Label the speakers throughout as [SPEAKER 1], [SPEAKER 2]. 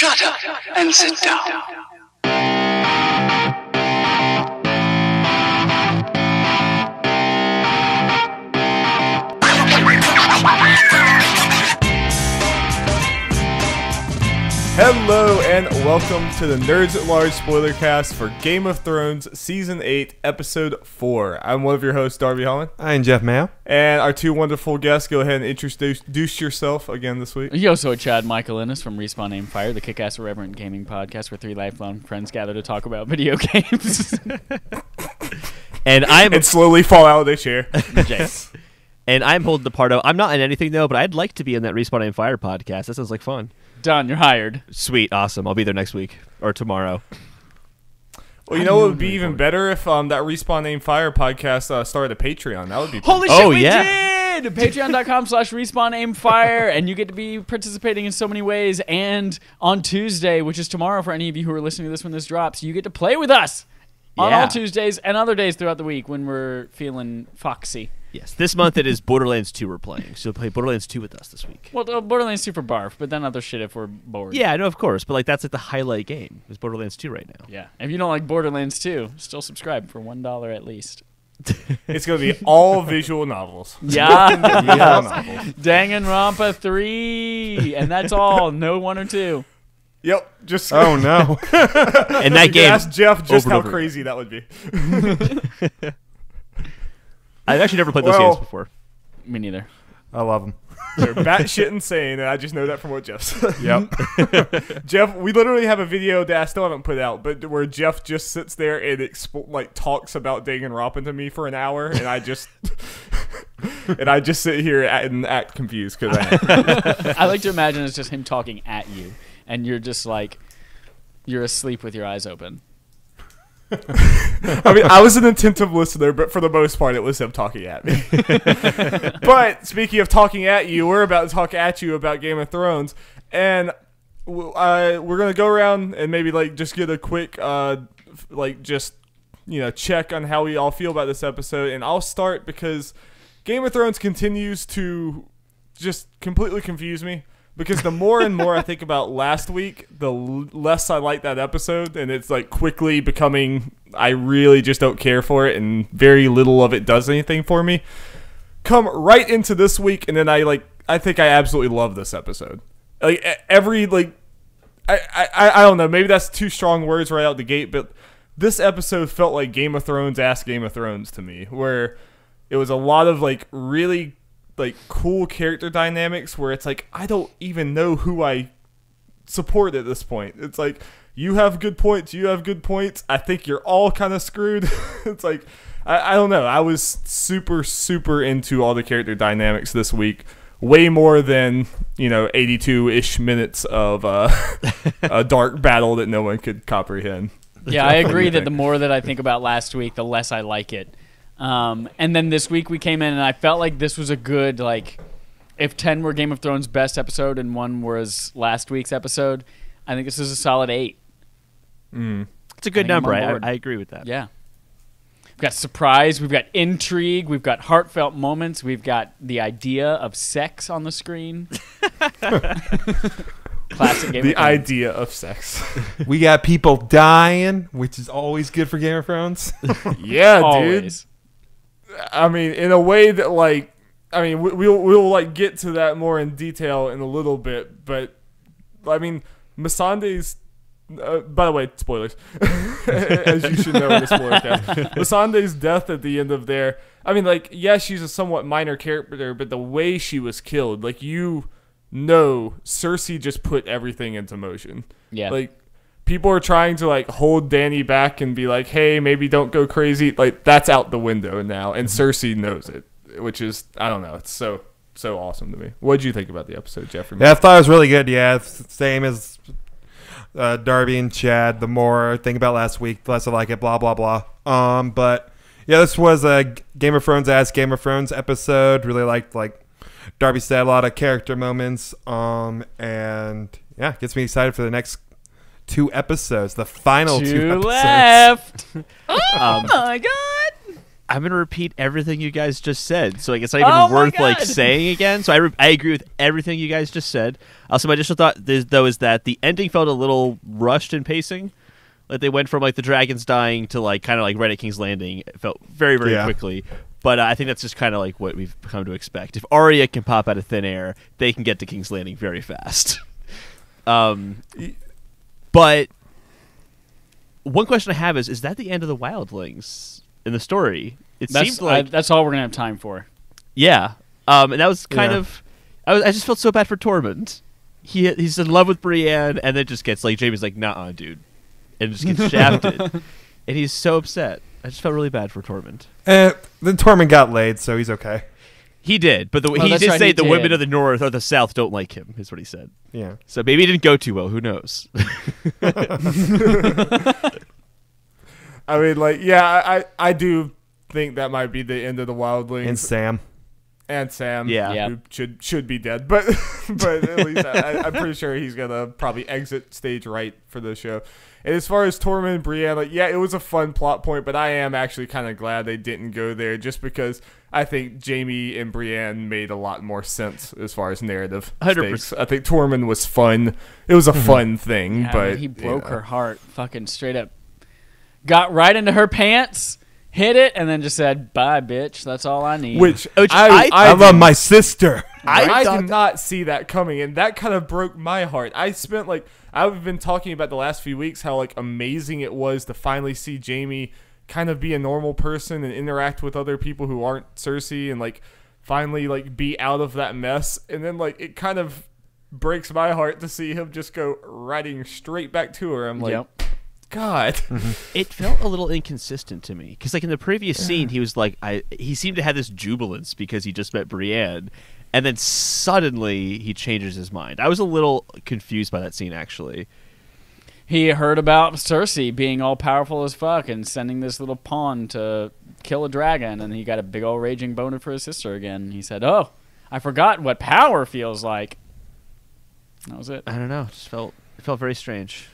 [SPEAKER 1] Shut up and sit down.
[SPEAKER 2] Hello and welcome to the Nerds at Large Spoilercast for Game of Thrones Season 8, Episode 4. I'm one of your hosts, Darby Holland.
[SPEAKER 3] I'm Jeff Mayo.
[SPEAKER 2] And our two wonderful guests, go ahead and introduce yourself again this week.
[SPEAKER 4] Yo, so Chad Michael Innes from Respawn Aim Fire, the kick-ass irreverent gaming podcast where three lifelong friends gather to talk about video games.
[SPEAKER 5] And
[SPEAKER 2] slowly fall out of their chair.
[SPEAKER 4] Jace.
[SPEAKER 5] And I'm Holden DePardo. I'm not in anything, though, but I'd like to be in that Respawn Aim Fire podcast. That sounds like fun.
[SPEAKER 4] Done, you're hired.
[SPEAKER 5] Sweet, awesome. I'll be there next week or tomorrow.
[SPEAKER 2] Well, you know what would be even better if that Respawn Aim Fire podcast started a Patreon. That would be
[SPEAKER 4] Holy
[SPEAKER 2] cool.
[SPEAKER 4] shit, we did! Patreon.com/Respawn Aim Fire, and you get to be participating in so many ways. And on Tuesday, which is tomorrow for any of you who are listening to this when this drops, you get to play with us on all Tuesdays and other days throughout the week when we're feeling foxy.
[SPEAKER 5] Yes, this month it is Borderlands 2 we're playing, so play Borderlands 2 with us this week.
[SPEAKER 4] Well, Borderlands 2 for barf, but then other shit if we're bored.
[SPEAKER 5] Yeah, I know, of course, but like that's like the highlight game is Borderlands 2 right now.
[SPEAKER 4] Yeah, if you don't like Borderlands 2, still subscribe for $1 at least.
[SPEAKER 2] It's going to be all visual novels.
[SPEAKER 4] Yeah.
[SPEAKER 2] Novels.
[SPEAKER 4] Danganronpa 3, and that's all. No 1 or 2.
[SPEAKER 2] Yep. Just
[SPEAKER 3] Oh, no.
[SPEAKER 5] And that game.
[SPEAKER 2] Ask Jeff just how
[SPEAKER 5] over.
[SPEAKER 2] crazy that would be.
[SPEAKER 5] I've actually never played those games before.
[SPEAKER 4] Me neither.
[SPEAKER 3] I love them.
[SPEAKER 2] They're batshit insane, and I just know that from what Jeff said.
[SPEAKER 3] Yep.
[SPEAKER 2] Jeff, we literally have a video that I still haven't put out, but where Jeff just sits there and talks about Danganronpa to me for an hour, and I just sit here and act confused because
[SPEAKER 4] I like to imagine it's just him talking at you, and you're just like, you're asleep with your eyes open.
[SPEAKER 2] I mean, I was an attentive listener, but for the most part, it was him talking at me. But speaking of talking at you, we're about to talk at you about Game of Thrones, and we're gonna go around and maybe just get a quick check on how we all feel about this episode. And I'll start because Game of Thrones continues to just completely confuse me. Because the more and more I think about last week, the less I like that episode, and it's quickly becoming I really just don't care for it, and very little of it does anything for me. Come right into this week, and then I think I absolutely love this episode. I don't know, maybe that's too strong words right out the gate, but this episode felt like Game of Thrones ass Game of Thrones to me, where it was a lot of really cool character dynamics where it's I don't even know who I support at this point. It's you have good points, I think you're all kind of screwed. It's I don't know. I was super, super into all the character dynamics this week. Way more than, 82-ish minutes of a dark battle that no one could comprehend.
[SPEAKER 4] Yeah, I agree that the more that I think about last week, the less I like it. And then this week we came in and I felt like this was a good, if 10 were Game of Thrones' best episode and 1 was last week's episode, I think this is a solid 8.
[SPEAKER 5] It's a good number. I agree with that.
[SPEAKER 4] Yeah. We've got surprise, we've got intrigue, we've got heartfelt moments, we've got the idea of sex on the screen. Classic Game of Thrones.
[SPEAKER 2] The idea of sex.
[SPEAKER 3] We got people dying, which is always good for Game of Thrones.
[SPEAKER 2] Yeah,
[SPEAKER 4] Always.
[SPEAKER 2] dude. I mean, in a way that we'll get to that more in detail in a little bit, but I mean, Missandei's by the way, spoilers, as you should know in the Spoilercast. Missandei's death at the end of there, I mean, she's a somewhat minor character, but the way she was killed, Cersei just put everything into motion.
[SPEAKER 4] Yeah.
[SPEAKER 2] People are trying to hold Dany back and be hey, maybe don't go crazy. That's out the window now, and Cersei knows it, which is, I don't know, it's so awesome to me. What did you think about the episode, Jeffrey?
[SPEAKER 3] Yeah, I thought it was really good. Yeah, it's same as Darby and Chad. The more I think about last week, the less I like it. Blah blah blah. But yeah, this was a Game of Thrones Game of Thrones episode. Really liked Darby said, a lot of character moments. And yeah, gets me excited for the next 2 episodes, the final 2 episodes.
[SPEAKER 4] Left. Oh my god!
[SPEAKER 5] I'm gonna repeat everything you guys just said, so I guess it's not even worth like saying again. So I agree with everything you guys just said. Also, my additional thought though is that the ending felt a little rushed in pacing. Like they went from like the dragons dying to like kind of like right at King's Landing. It felt very quickly. But I think that's just kind of like what we've come to expect. If Arya can pop out of thin air, they can get to King's Landing very fast. But one question I have is that the end of the wildlings in the story? Seemed like
[SPEAKER 4] that's all we're gonna have time for.
[SPEAKER 5] Yeah, and that was kind of. I just felt so bad for Tormund. He's in love with Brienne, and then just gets like Jaime's like, "Nah, dude," and just gets shafted, and he's so upset. I just felt really bad for Tormund.
[SPEAKER 3] Then Tormund got laid, so he's okay.
[SPEAKER 5] He did, but he did say the women of the north or the south don't like him, is what he said.
[SPEAKER 3] Yeah.
[SPEAKER 5] So maybe it didn't go too well. Who knows?
[SPEAKER 2] I mean, like, yeah, I do think that might be the end of the wildlings.
[SPEAKER 3] And Sam.
[SPEAKER 5] Yeah.
[SPEAKER 2] Who should be dead, but at least I'm pretty sure he's gonna probably exit stage right for the show. And as far as Tormund and Brienne, like, yeah, it was a fun plot point, but I am actually kind of glad they didn't go there, just because I think Jaime and Brienne made a lot more sense as far as narrative
[SPEAKER 5] 100%.
[SPEAKER 2] stakes. I think Tormund was fun. It was a fun thing, but
[SPEAKER 4] he broke her heart, fucking straight up. Got right into her pants, hit it, and then just said, "Bye, bitch. That's all I need."
[SPEAKER 2] Which
[SPEAKER 3] I love my sister.
[SPEAKER 2] I did not see that coming, and that kind of broke my heart. I've been talking about the last few weeks how like amazing it was to finally see Jaime kind of be a normal person and interact with other people who aren't Cersei, and like finally like be out of that mess. And then like it kind of breaks my heart to see him just go riding straight back to her. I'm like, God.
[SPEAKER 5] It felt a little inconsistent to me because, like in the previous scene, he was like, he seemed to have this jubilance because he just met Brienne, and then suddenly he changes his mind. I was a little confused by that scene, actually.
[SPEAKER 4] He heard about Cersei being all powerful as fuck and sending this little pawn to kill a dragon, and he got a big old raging boner for his sister again. He said, "Oh, I forgot what power feels like." That was it.
[SPEAKER 5] I don't know. It felt very strange.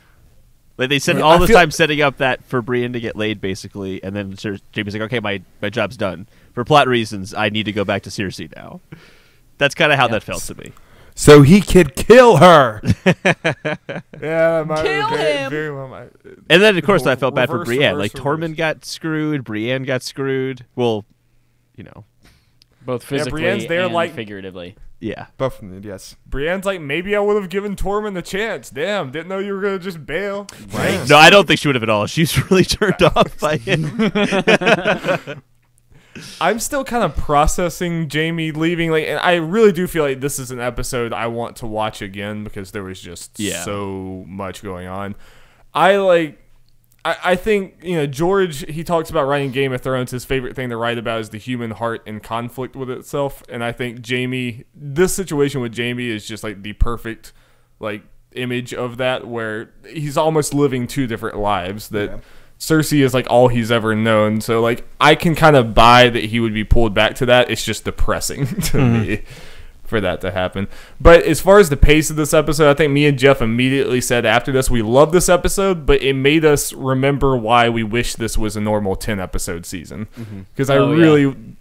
[SPEAKER 5] Like they spent all this time setting up that for Brienne to get laid, basically, and then Jaime's like, "Okay, my job's done. For plot reasons, I need to go back to Cersei now." That's kind of how that felt to me.
[SPEAKER 3] So he could kill her.
[SPEAKER 2] Yeah,
[SPEAKER 4] Kill him.
[SPEAKER 2] Very well
[SPEAKER 5] And then, of course, I felt bad for Brienne.
[SPEAKER 2] Reverse.
[SPEAKER 5] Tormund got screwed, Brienne got screwed. Well, you know,
[SPEAKER 4] both physically
[SPEAKER 2] Brienne's there,
[SPEAKER 4] and
[SPEAKER 2] like,
[SPEAKER 4] figuratively.
[SPEAKER 5] yeah.
[SPEAKER 3] Both, yes.
[SPEAKER 2] Brienne's like, maybe I would have given Tormund a chance. Damn, didn't know you were gonna just bail.
[SPEAKER 3] Right.
[SPEAKER 5] No, I don't think she would have at all. She's really turned off by him.
[SPEAKER 2] I'm still kind of processing Jaime leaving, like, and I really do feel like this is an episode I want to watch again because there was just so much going on. I think, you know, George, he talks about writing Game of Thrones. His favorite thing to write about is the human heart in conflict with itself. And I think this situation with Jaime is just like the perfect like image of that, where he's almost living two different lives. That Cersei is like all he's ever known. So like I can kind of buy that he would be pulled back to that. It's just depressing to me for that to happen. But as far as the pace of this episode, I think me and Jeff immediately said after this, we love this episode, but it made us remember why we wish this was a normal 10 episode season. Because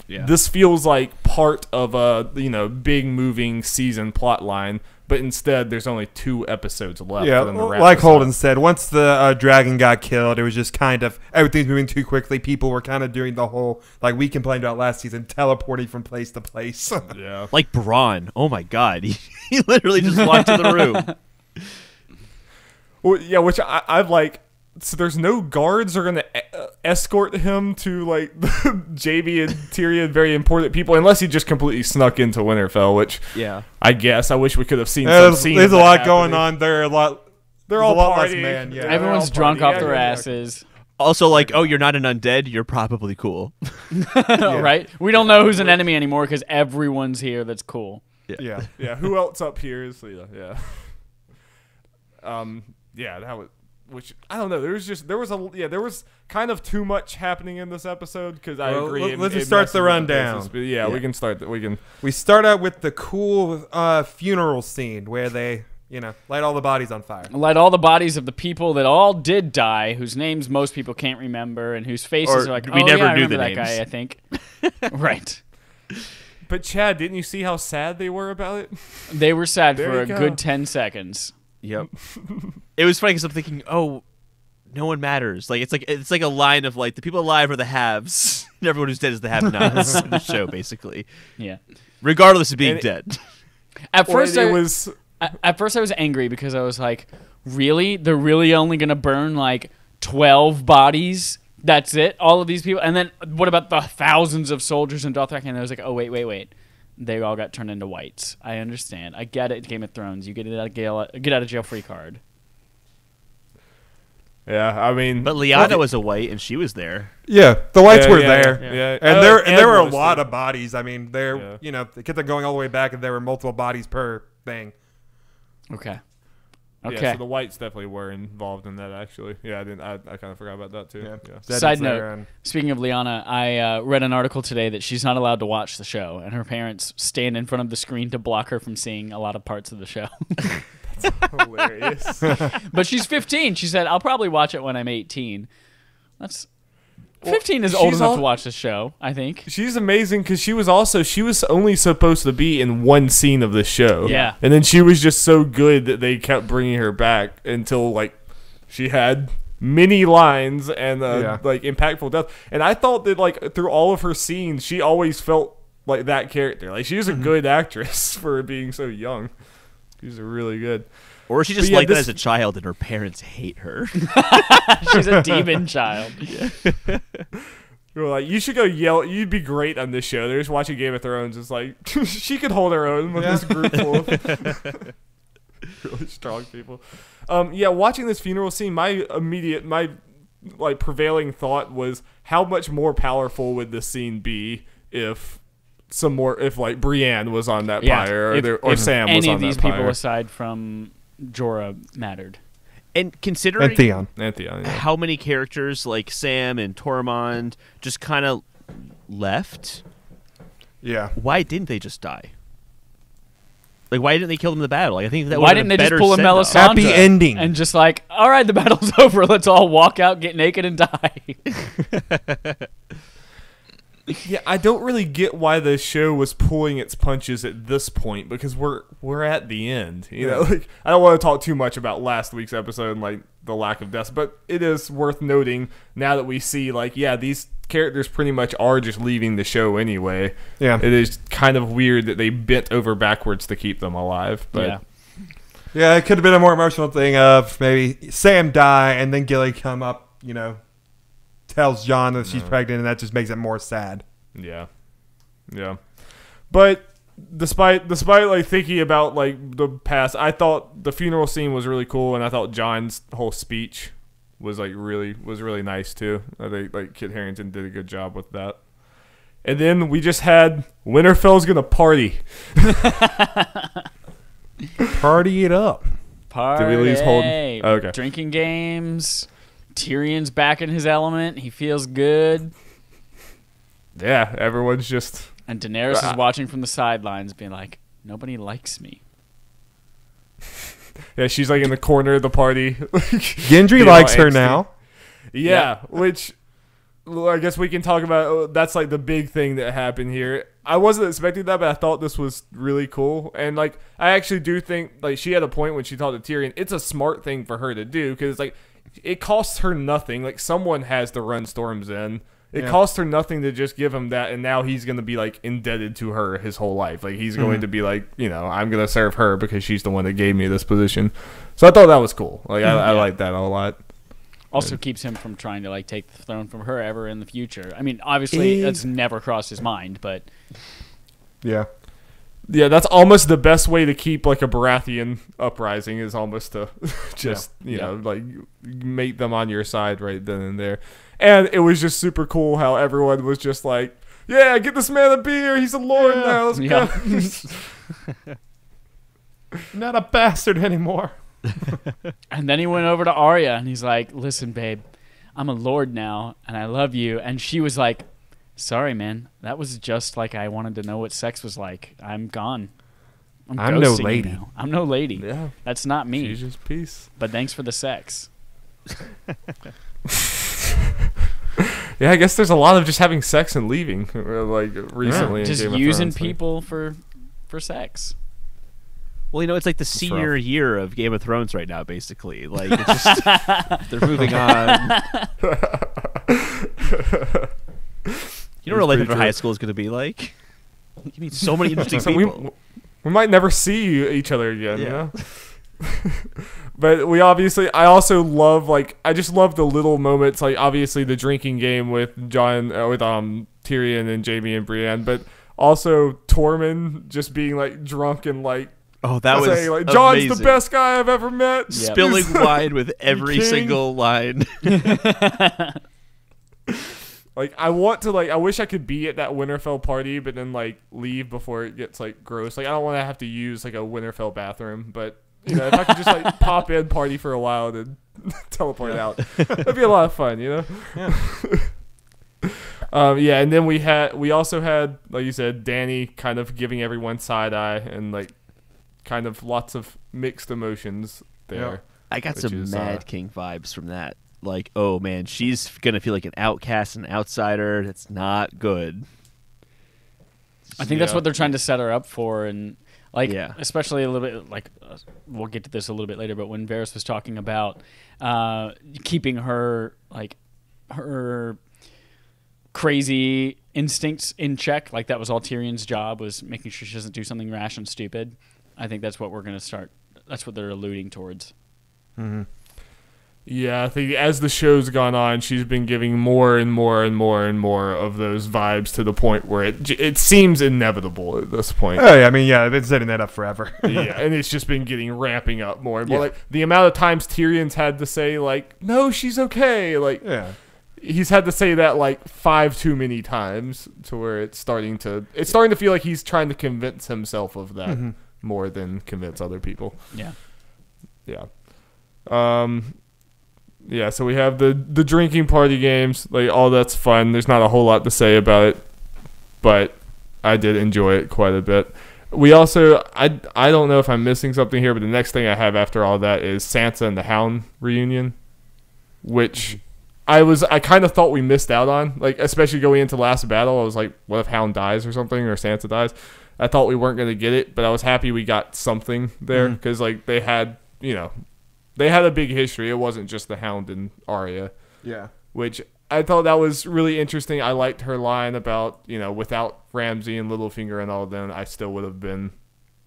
[SPEAKER 2] this feels like part of a, you know, big moving season plot line, but instead there's only 2 episodes left.
[SPEAKER 3] Yeah,
[SPEAKER 2] for them to wrap
[SPEAKER 3] like
[SPEAKER 2] this
[SPEAKER 3] Holden
[SPEAKER 2] up.
[SPEAKER 3] said, once the dragon got killed, it was just kind of, everything's moving too quickly. People were kind of doing the whole, like we complained about last season, teleporting from place to place.
[SPEAKER 2] Yeah.
[SPEAKER 5] Like Bronn. Oh my God. He literally just walked to the room.
[SPEAKER 2] Well, yeah, which I've like. So there's no guards are gonna escort him to like Jaime and Tyrion, very important people, unless he just completely snuck into Winterfell. Which I guess I wish we could have seen.
[SPEAKER 3] There's a lot going on there. They're all less
[SPEAKER 2] partying.
[SPEAKER 3] man. Yeah,
[SPEAKER 4] Everyone's drunk off their asses.
[SPEAKER 5] Also, like, oh, you're not an undead. You're probably cool.
[SPEAKER 4] Right? We don't know who's an enemy anymore because everyone's here that's cool.
[SPEAKER 3] Yeah.
[SPEAKER 2] Yeah. Who else up here is that was. Which I don't know. There was kind of too much happening in this episode because I agree.
[SPEAKER 3] Let's just start the rundown.
[SPEAKER 2] But we can start. We
[SPEAKER 3] start out with the cool funeral scene where they light all the bodies on fire.
[SPEAKER 4] Light all the bodies of the people that all did die, whose names most people can't remember, and whose faces
[SPEAKER 5] Or
[SPEAKER 4] are like,
[SPEAKER 5] we
[SPEAKER 4] oh,
[SPEAKER 5] never
[SPEAKER 4] yeah, I
[SPEAKER 5] knew
[SPEAKER 4] remember
[SPEAKER 5] the
[SPEAKER 4] that
[SPEAKER 5] names.
[SPEAKER 4] guy, I think. Right.
[SPEAKER 2] But Chad, didn't you see how sad they were about it?
[SPEAKER 4] They were sad
[SPEAKER 2] There
[SPEAKER 4] for
[SPEAKER 2] you
[SPEAKER 4] a
[SPEAKER 2] go.
[SPEAKER 4] good 10 seconds.
[SPEAKER 5] Yep. It was funny because I'm thinking, oh, no one matters. Like it's like a line of like the people alive are the haves, and everyone who's dead is the have-nots in the show, basically,
[SPEAKER 4] Yeah.
[SPEAKER 5] regardless of being
[SPEAKER 2] And
[SPEAKER 5] dead.
[SPEAKER 4] At
[SPEAKER 2] Or
[SPEAKER 4] first,
[SPEAKER 2] it was
[SPEAKER 4] At first I was angry because I was like, really? They're really only going to burn like 12 bodies? That's it? All of these people? And then what about the thousands of soldiers in Dothraki? And I was like, oh, wait. They all got turned into whites. I understand. I get it, Game of Thrones. You get out of jail free card.
[SPEAKER 2] yeah. I mean,
[SPEAKER 5] But Lyanna was a white, and she was there.
[SPEAKER 3] Yeah, the whites
[SPEAKER 2] yeah,
[SPEAKER 3] were
[SPEAKER 2] yeah,
[SPEAKER 3] there.
[SPEAKER 2] Yeah,
[SPEAKER 3] And
[SPEAKER 2] Ed
[SPEAKER 3] there were a
[SPEAKER 2] was
[SPEAKER 3] lot
[SPEAKER 2] too.
[SPEAKER 3] of bodies. I mean, they kept it going all the way back, and there were multiple bodies per thing.
[SPEAKER 4] Okay.
[SPEAKER 2] Yeah,
[SPEAKER 4] Okay.
[SPEAKER 2] so the whites definitely were involved in that. Actually, yeah, I didn't. I kind of forgot about that too.
[SPEAKER 3] Yeah.
[SPEAKER 2] Yeah.
[SPEAKER 3] Zed's
[SPEAKER 4] Side
[SPEAKER 3] there,
[SPEAKER 4] note,
[SPEAKER 3] and-
[SPEAKER 4] speaking of Lyanna, I read an article today that she's not allowed to watch the show, and her parents stand in front of the screen to block her from seeing a lot of parts of the show.
[SPEAKER 2] Hilarious.
[SPEAKER 4] But she's 15. She said, I'll probably watch it when I'm 18. That's 15 is
[SPEAKER 2] she's
[SPEAKER 4] old enough
[SPEAKER 2] all-
[SPEAKER 4] to watch this show, I think.
[SPEAKER 2] She's amazing because she was only supposed to be in one scene of the show.
[SPEAKER 4] Yeah.
[SPEAKER 2] And then she was just so good that they kept bringing her back until like she had many lines and like impactful death. And I thought that like through all of her scenes, she always felt like that character. Like she was a good actress for being so young. She's really good.
[SPEAKER 5] Or she just
[SPEAKER 2] But yeah,
[SPEAKER 5] liked that
[SPEAKER 2] this-
[SPEAKER 5] as a child, and her parents hate her.
[SPEAKER 4] She's a demon child.
[SPEAKER 2] We were like, you should go yell. You'd be great on this show. They're just watching Game of Thrones. It's like she could hold her own with this group full of really strong people. Yeah, watching this funeral scene, my like prevailing thought was how much more powerful would this scene be if like Brienne was on that pyre or Sam was
[SPEAKER 4] any
[SPEAKER 2] on
[SPEAKER 4] of these
[SPEAKER 2] that
[SPEAKER 4] people
[SPEAKER 2] pyre.
[SPEAKER 4] aside from Jorah mattered.
[SPEAKER 5] And considering
[SPEAKER 3] And Theon.
[SPEAKER 2] And Theon, yeah.
[SPEAKER 5] how many characters like Sam and Tormund just kind of left,
[SPEAKER 3] Yeah.
[SPEAKER 5] why didn't they just die? Like, why didn't they kill them in the battle? Like, I think that
[SPEAKER 4] Why
[SPEAKER 5] would've
[SPEAKER 4] didn't
[SPEAKER 5] been
[SPEAKER 4] they just
[SPEAKER 5] better
[SPEAKER 4] pull a
[SPEAKER 5] send-off.
[SPEAKER 4] Melisandre
[SPEAKER 3] Happy ending.
[SPEAKER 4] and just like, all right, the battle's over. Let's all walk out, get naked, and die.
[SPEAKER 2] Yeah, I don't really get why the show was pulling its punches at this point because we're at the end. You know, like I don't want to talk too much about last week's episode and like the lack of deaths, but it is worth noting now that we see like these characters pretty much are just leaving the show anyway.
[SPEAKER 3] Yeah.
[SPEAKER 2] It is kind of weird that they bent over backwards to keep them alive, but
[SPEAKER 4] Yeah.
[SPEAKER 3] Yeah, it could have been a more emotional thing of maybe Sam die and then Gilly come up, tells John that she's pregnant, and that just makes it more sad.
[SPEAKER 2] Yeah. But despite like thinking about like the past, I thought the funeral scene was really cool, and I thought John's whole speech was really nice too. I think like Kit Harington did a good job with that. And then we just had Winterfell's gonna party.
[SPEAKER 3] Party it up.
[SPEAKER 4] Party.
[SPEAKER 2] Did we lose Holden? Oh, okay.
[SPEAKER 4] Drinking games. Tyrion's back in his element. He feels good.
[SPEAKER 2] Yeah, everyone's just
[SPEAKER 4] And Daenerys is watching from the sidelines, being like, nobody likes me.
[SPEAKER 2] she's like in the corner of the party.
[SPEAKER 3] Gendry
[SPEAKER 2] Being
[SPEAKER 3] likes
[SPEAKER 2] all
[SPEAKER 3] her
[SPEAKER 2] angsty.
[SPEAKER 3] now.
[SPEAKER 2] Yeah, which I guess we can talk about. That's like the big thing that happened here. I wasn't expecting that, but I thought this was really cool. And like, I actually do think like she had a point when she talked to Tyrion. It's a smart thing for her to do because like it costs her nothing. Like someone has to run Storm's End. It cost her nothing to just give him that, and now he's going to be like indebted to her his whole life. Like he's going to be like, I'm going to serve her because she's the one that gave me this position. So I thought that was cool. Like I like that a lot.
[SPEAKER 4] Also keeps him from trying to like take the throne from her ever in the future. I mean, obviously that's never crossed his mind, but
[SPEAKER 3] Yeah.
[SPEAKER 2] Yeah, that's almost the best way to keep like a Baratheon uprising is almost to just like make them on your side right then and there. And it was just super cool how everyone was just like, "Yeah, get this man a beer. He's a lord now. Let's go."
[SPEAKER 3] Not a bastard anymore.
[SPEAKER 4] And then he went over to Arya and he's like, listen, babe, I'm a lord now and I love you. And she was like, sorry, man. That was just like I wanted to know what sex was like. I'm gone.
[SPEAKER 3] I'm no
[SPEAKER 4] ghosting you
[SPEAKER 3] lady.
[SPEAKER 4] now. I'm no lady.
[SPEAKER 2] Yeah.
[SPEAKER 4] That's not me.
[SPEAKER 2] She's just peace.
[SPEAKER 4] But thanks for the sex.
[SPEAKER 2] Yeah, I guess there's a lot of just having sex and leaving, like recently.
[SPEAKER 4] Just
[SPEAKER 2] in Game of
[SPEAKER 4] using
[SPEAKER 2] Thrones, like-
[SPEAKER 4] people for sex.
[SPEAKER 5] Well, it's like the senior year of Game of Thrones right now, basically. Like, it's just they're moving on. You don't know what life after high school is going to be like. You meet so many interesting
[SPEAKER 2] So
[SPEAKER 5] people.
[SPEAKER 2] we might never see each other again,
[SPEAKER 5] Yeah.
[SPEAKER 2] you know? But I also love, I just love the little moments, like, obviously the drinking game with Tyrion and Jaime and Brienne, but also Tormund just being, drunk and,
[SPEAKER 5] Oh, that was
[SPEAKER 2] saying, Jon's
[SPEAKER 5] amazing.
[SPEAKER 2] the best guy I've ever met.
[SPEAKER 5] Spilling wine with every
[SPEAKER 2] king.
[SPEAKER 5] single line.
[SPEAKER 2] I want to, I wish I could be at that Winterfell party, but then, leave before it gets, gross. I don't want to have to use, a Winterfell bathroom, but, if I could just, pop in, party for a while, and then teleport out. That'd be a lot of fun, you know?
[SPEAKER 3] Yeah.
[SPEAKER 2] And then we also had, like you said, Danny kind of giving everyone side-eye and, kind of lots of mixed emotions there.
[SPEAKER 3] Yeah.
[SPEAKER 5] I got
[SPEAKER 2] Which
[SPEAKER 5] some
[SPEAKER 2] is,
[SPEAKER 5] Mad King vibes from that. Oh man, she's gonna feel like an outcast, an outsider. That's not good.
[SPEAKER 4] I think that's
[SPEAKER 2] Yeah.
[SPEAKER 4] what they're trying to set her up for, and
[SPEAKER 5] Yeah.
[SPEAKER 4] especially a little bit we'll get to this a little bit later. But when Varys was talking about keeping her her crazy instincts in check, that was all Tyrion's job, was making sure she doesn't do something rash and stupid. I think that's what we're gonna start. That's what they're alluding towards.
[SPEAKER 3] Mm-hmm.
[SPEAKER 2] Yeah, I think as the show's gone on, she's been giving more and more and more and more of those vibes to the point where it seems inevitable at this point.
[SPEAKER 3] Oh, yeah, I mean, yeah, they've been setting that up forever.
[SPEAKER 2] Yeah, and it's just been ramping up more and more.
[SPEAKER 3] Yeah.
[SPEAKER 2] The amount of times Tyrion's had to say, no, she's okay.
[SPEAKER 3] Yeah.
[SPEAKER 2] He's had to say that 5 too many times to where it's starting to feel like he's trying to convince himself of that more than convince other people.
[SPEAKER 4] Yeah.
[SPEAKER 2] Yeah. Yeah, so we have the drinking party games. All that's fun. There's not a whole lot to say about it, but I did enjoy it quite a bit. We also, I don't know if I'm missing something here, but the next thing I have after all that is Sansa and the Hound reunion, which I kind of thought we missed out on, especially going into last battle. I was like, what if Hound dies or something, or Sansa dies? I thought we weren't going to get it, but I was happy we got something there because they had, they had a big history. It wasn't just the Hound and Arya.
[SPEAKER 3] Yeah.
[SPEAKER 2] Which I thought that was really interesting. I liked her line about, without Ramsay and Littlefinger and all of them, I still would have been,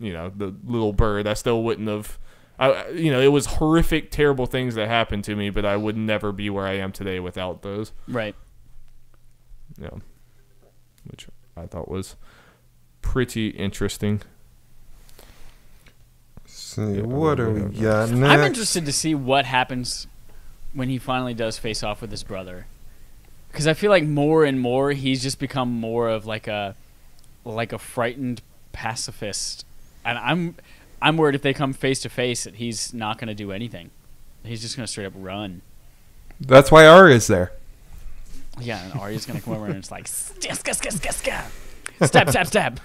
[SPEAKER 2] the little bird. I still wouldn't have, it was horrific, terrible things that happened to me, but I would never be where I am today without those.
[SPEAKER 4] Right.
[SPEAKER 2] Yeah. Which I thought was pretty interesting.
[SPEAKER 3] See, what are we got next?
[SPEAKER 4] I'm interested to see what happens when he finally does face off with his brother, because I feel like more and more he's just become more of a frightened pacifist, and I'm worried if they come face to face that he's not going to do anything. He's just going to straight up run.
[SPEAKER 3] That's why Arya's there.
[SPEAKER 4] Yeah, and Arya's going to come over and it's like stab, stab, stab.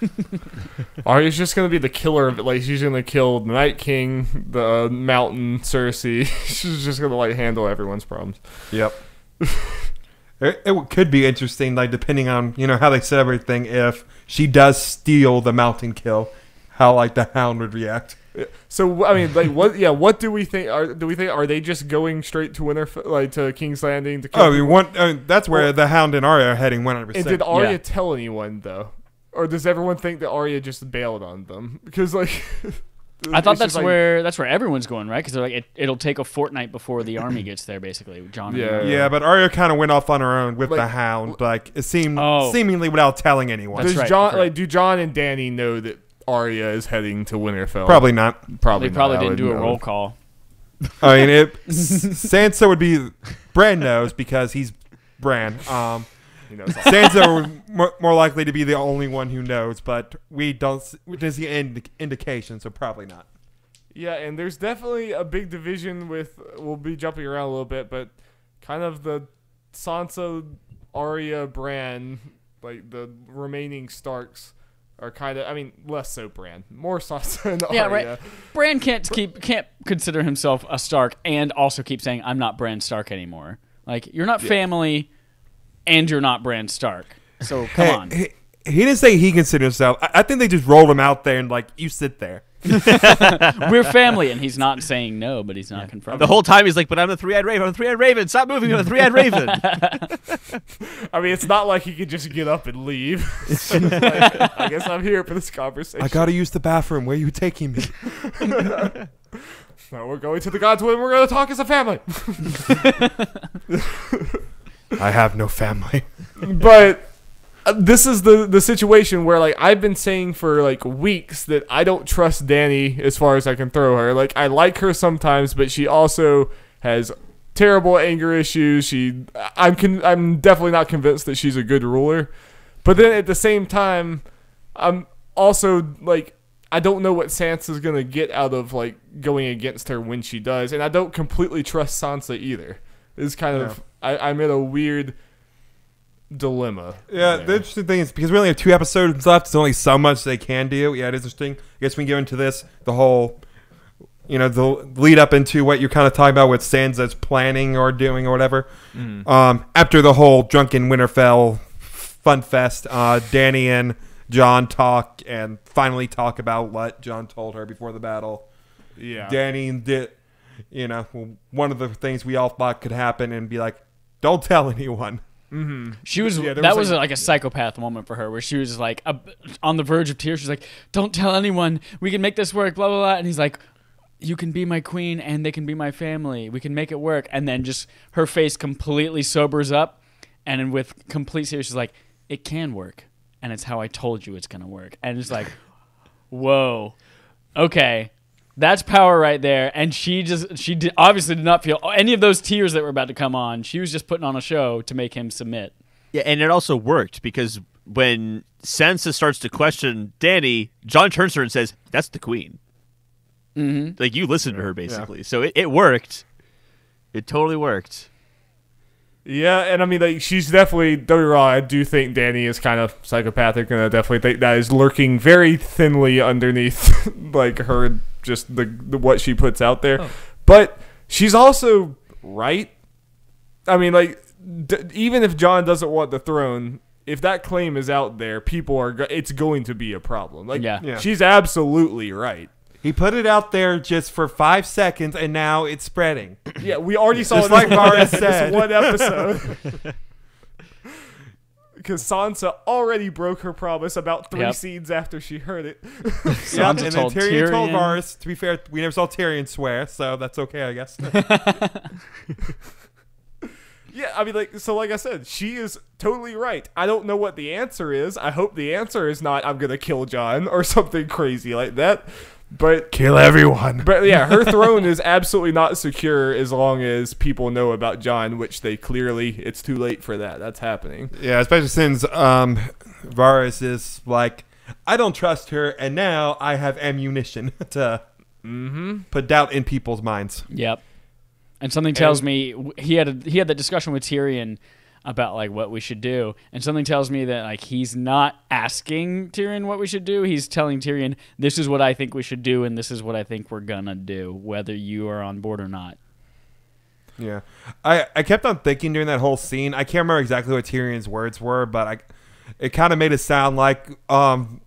[SPEAKER 2] Arya's just going to be the killer of it. She's going to kill the Night King, the Mountain, Cersei. She's just going to, handle everyone's problems.
[SPEAKER 3] Yep. It could be interesting, depending on, how they set everything, if she does steal the Mountain kill, how, the Hound would react.
[SPEAKER 2] So, I mean, what? Yeah, what do we think? Are they just going straight to Winterfell, to King's Landing to kill people?
[SPEAKER 3] That's where the Hound and Arya are heading 100%.
[SPEAKER 2] And did Arya
[SPEAKER 4] Yeah.
[SPEAKER 2] tell anyone, though? Or does everyone think that Arya just bailed on them? Because,
[SPEAKER 4] I thought that's where everyone's going, right? Because they're like, it'll take a fortnight before the army gets there, basically. John. and
[SPEAKER 2] Yeah.
[SPEAKER 4] Arya.
[SPEAKER 3] Yeah, but Arya kind of went off on her own with
[SPEAKER 2] Like-
[SPEAKER 3] the Hound. It seemed
[SPEAKER 4] Oh.
[SPEAKER 3] seemingly without telling anyone.
[SPEAKER 4] That's
[SPEAKER 2] Does
[SPEAKER 4] right,
[SPEAKER 2] John
[SPEAKER 4] correct.
[SPEAKER 2] do John and Dany know that Arya is heading to Winterfell?
[SPEAKER 3] Probably not.
[SPEAKER 2] Probably.
[SPEAKER 4] They probably
[SPEAKER 2] not. I
[SPEAKER 4] didn't do a
[SPEAKER 2] would
[SPEAKER 4] roll
[SPEAKER 2] know.
[SPEAKER 4] call.
[SPEAKER 3] I mean, Sansa would be. Bran knows because he's Bran.
[SPEAKER 2] He knows all.
[SPEAKER 3] Sansa would more likely to be the only one who knows, but we don't see any indication, so probably not.
[SPEAKER 2] Yeah, and there's definitely a big division with. We'll be jumping around a little bit, but kind of the Sansa, Arya, Bran, the remaining Starks, are kind of, I mean, less so Bran, more Sansa and
[SPEAKER 4] Yeah,
[SPEAKER 2] Arya.
[SPEAKER 4] right. Bran can't consider himself a Stark and also keep saying I'm not Bran Stark anymore. Like you're not family, and you're not Bran Stark. So come on.
[SPEAKER 3] He didn't say he considered himself. I think they just rolled him out there and like, you sit there.
[SPEAKER 4] We're family, and he's not saying no, but he's not confirming.
[SPEAKER 5] The whole time he's like, but I'm the three-eyed raven. I'm the three-eyed raven. Stop moving. I'm the three-eyed raven.
[SPEAKER 2] I mean, it's not like he could just get up and leave. Like, I guess I'm here for this conversation.
[SPEAKER 3] I gotta use the bathroom. Where are you taking me?
[SPEAKER 2] No, we're going to the Godswood and we're going to talk as a family.
[SPEAKER 3] I have no family.
[SPEAKER 2] But this is the situation where, like, I've been saying for, like, weeks that I don't trust Dany as far as I can throw her. Like, I like her sometimes, but she also has terrible anger issues. I'm definitely not convinced that she's a good ruler. But then at the same time, I'm also, like, I don't know what Sansa's going to get out of, like, going against her when she does. And I don't completely trust Sansa either. It's kind of, I'm in a weird dilemma.
[SPEAKER 3] Yeah,
[SPEAKER 2] there.
[SPEAKER 3] the interesting thing is because we only have 2 episodes left, there's only so much they can do. Yeah, it is interesting. I guess we can go into this, the whole, the lead up into what you're kind of talking about with Sansa's planning or doing or whatever. After the whole drunken Winterfell fun fest, Dany and Jon talk and finally talk about what Jon told her before the battle.
[SPEAKER 2] Yeah.
[SPEAKER 3] Dany did, one of the things we all thought could happen and be like, don't tell anyone.
[SPEAKER 2] Mm-hmm.
[SPEAKER 4] She was
[SPEAKER 2] Yeah,
[SPEAKER 4] that was like a psychopath moment for her, where she was like on the verge of tears. She's like, "Don't tell anyone. We can make this work." Blah blah blah. And he's like, "You can be my queen, and they can be my family. We can make it work." And then just her face completely sobers up, and with complete seriousness, she's like, "It can work, and it's how I told you it's gonna work." And it's like, whoa, okay. That's power right there, and obviously did not feel any of those tears that were about to come on. She was just putting on a show to make him submit.
[SPEAKER 5] Yeah, and it also worked because when Sansa starts to question Dany, Jon turns to her and says, "That's the queen."
[SPEAKER 4] Mm-hmm.
[SPEAKER 5] Like, you listened to her, basically. Yeah. So it worked. It totally worked.
[SPEAKER 2] Yeah, and I mean, like, she's definitely, don't get me wrong, I do think Dany is kind of psychopathic, and I definitely think that is lurking very thinly underneath, like, her, just the what she puts out there. Oh. But she's also right. I mean, like, even if Jon doesn't want the throne, if that claim is out there, it's going to be a problem. Like,
[SPEAKER 4] yeah.
[SPEAKER 2] She's absolutely right.
[SPEAKER 3] He put it out there just for 5 seconds, and now it's spreading.
[SPEAKER 2] Yeah, we already saw
[SPEAKER 3] just
[SPEAKER 2] it
[SPEAKER 3] like Varys said.
[SPEAKER 2] One episode. Because Sansa already broke her promise about 3 scenes after she heard it.
[SPEAKER 3] And then Tyrion told Varys, to be fair, we never saw Tyrion swear, so that's okay, I guess.
[SPEAKER 2] Yeah, I mean, like I said, she is totally right. I don't know what the answer is. I hope the answer is not, I'm going to kill Jon or something crazy like that. But
[SPEAKER 3] kill everyone.
[SPEAKER 2] But yeah, her throne is absolutely not secure as long as people know about Jon, which it's too late for that. That's happening.
[SPEAKER 3] Yeah, especially since Varys is like, I don't trust her, and now I have ammunition to put doubt in people's minds.
[SPEAKER 4] Yep. And something tells me he had that discussion with Tyrion about like what we should do, and something tells me that like he's not asking Tyrion what we should do. He's telling Tyrion, this is what I think we should do, and this is what I think we're gonna do, whether you are on board or not.
[SPEAKER 3] Yeah, I kept on thinking during that whole scene. I can't remember exactly what Tyrion's words were, but it kind of made it sound like Varys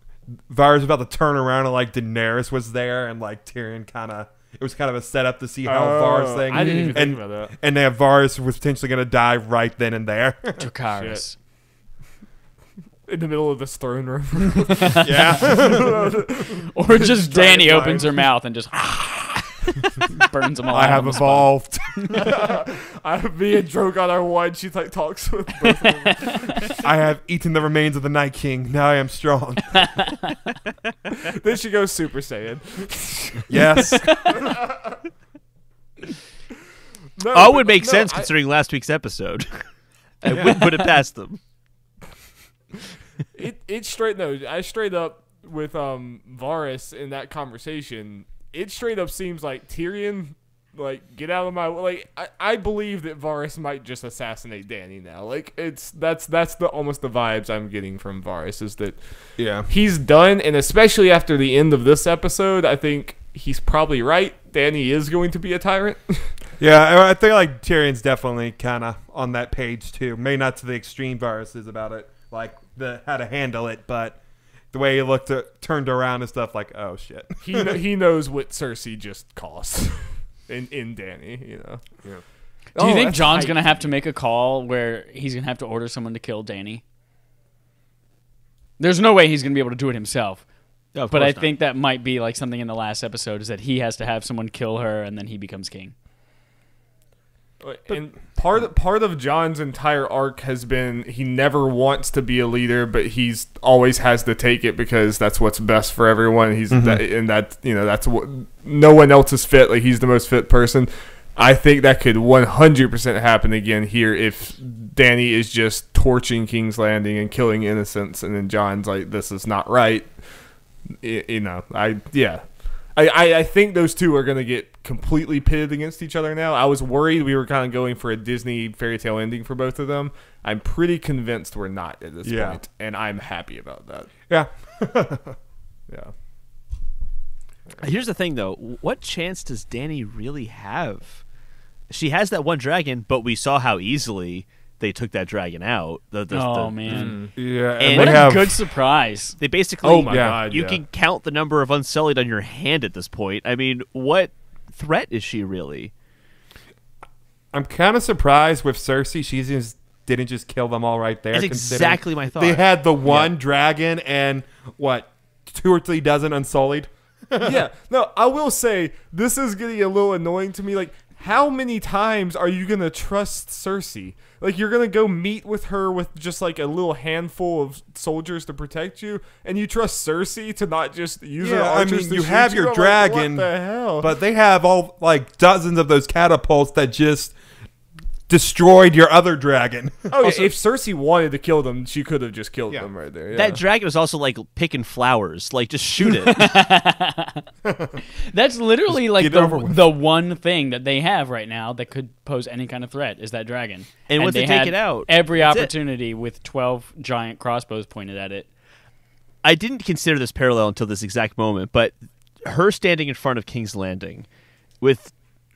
[SPEAKER 3] was about to turn around and like Daenerys was there, and like Tyrion it was kind of a setup to see how Varys thing.
[SPEAKER 2] I didn't even think about that.
[SPEAKER 3] And then Varys was potentially going to die right then and there.
[SPEAKER 4] Dracarys.
[SPEAKER 2] In the middle of this throne room.
[SPEAKER 3] Yeah.
[SPEAKER 4] Or just Dany opens her mouth and just burns them all out.
[SPEAKER 3] I have evolved.
[SPEAKER 2] I have me and Drogon on our one. She like talks with both of them.
[SPEAKER 3] I have eaten the remains of the Night King. Now I am strong.
[SPEAKER 2] Then she goes Super Saiyan.
[SPEAKER 3] Yes.
[SPEAKER 5] It would make sense considering last week's episode. I wouldn't put it past them.
[SPEAKER 2] I straight up with Varys in that conversation. It straight up seems like Tyrion like, get out of my way. Like, I believe that Varys might just assassinate Dany now. Like, that's the almost the vibes I'm getting from Varys is that he's done, and especially after the end of this episode, I think he's probably right. Dany is going to be a tyrant.
[SPEAKER 3] Yeah, I think like Tyrion's definitely kind of on that page too. Maybe not to the extreme Varys is about it, like how to handle it, but the way he looked turned around and stuff, like, oh shit.
[SPEAKER 2] He knows what Cersei just cost in Dany, you know.
[SPEAKER 3] Yeah.
[SPEAKER 4] Do you think Jon's going to have to make a call where he's going to have to order someone to kill Dany? There's no way he's going to be able to do it himself. But I think that might be like something in the last episode is that he has to have someone kill her and then he becomes king.
[SPEAKER 2] And part of Jon's entire arc has been he never wants to be a leader, but he's always has to take it because that's what's best for everyone. He's that's what no one else is fit. Like he's the most fit person. I think that could 100% happen again here if Dany is just torching King's Landing and killing innocents, and then Jon's like, "This is not right." I think those two are going to get completely pitted against each other now. I was worried we were kind of going for a Disney fairy tale ending for both of them. I'm pretty convinced we're not at this point, and I'm happy about that.
[SPEAKER 3] Yeah.
[SPEAKER 2] Yeah.
[SPEAKER 5] Here's the thing, though. What chance does Dany really have? She has that one dragon, but we saw how easily they took that dragon out.
[SPEAKER 4] Man.
[SPEAKER 3] Yeah.
[SPEAKER 5] And
[SPEAKER 4] what a good surprise.
[SPEAKER 5] They basically,
[SPEAKER 2] oh my God,
[SPEAKER 5] you can count the number of Unsullied on your hand at this point. I mean, what threat is she really?
[SPEAKER 3] I'm kind of surprised with Cersei. She didn't just kill them all right there.
[SPEAKER 5] That's exactly my thought.
[SPEAKER 3] They had the one dragon and, 2 or 3 dozen Unsullied?
[SPEAKER 2] Yeah. No, I will say, this is getting a little annoying to me. Like, how many times are you going to trust Cersei? Like, you're going to go meet with her with just, like, a little handful of soldiers to protect you, and you trust Cersei to not just use her archers to
[SPEAKER 3] you
[SPEAKER 2] shoot
[SPEAKER 3] have
[SPEAKER 2] you?
[SPEAKER 3] your
[SPEAKER 2] I'm
[SPEAKER 3] dragon,
[SPEAKER 2] like, what the hell?
[SPEAKER 3] but they have all, like, dozens of those catapults that just destroyed your other dragon.
[SPEAKER 2] Oh, yeah, if Cersei wanted to kill them, she could have just killed them right there. Yeah.
[SPEAKER 5] That dragon was also like picking flowers. Like, just shoot it.
[SPEAKER 4] That's literally like
[SPEAKER 3] get it over with.
[SPEAKER 4] the one thing that they have right now that could pose any kind of threat is that dragon.
[SPEAKER 5] And once they take
[SPEAKER 4] had
[SPEAKER 5] it out,
[SPEAKER 4] every
[SPEAKER 5] that's it.
[SPEAKER 4] opportunity with 12 giant crossbows pointed at it.
[SPEAKER 5] I didn't consider this parallel until this exact moment, but her standing in front of King's Landing with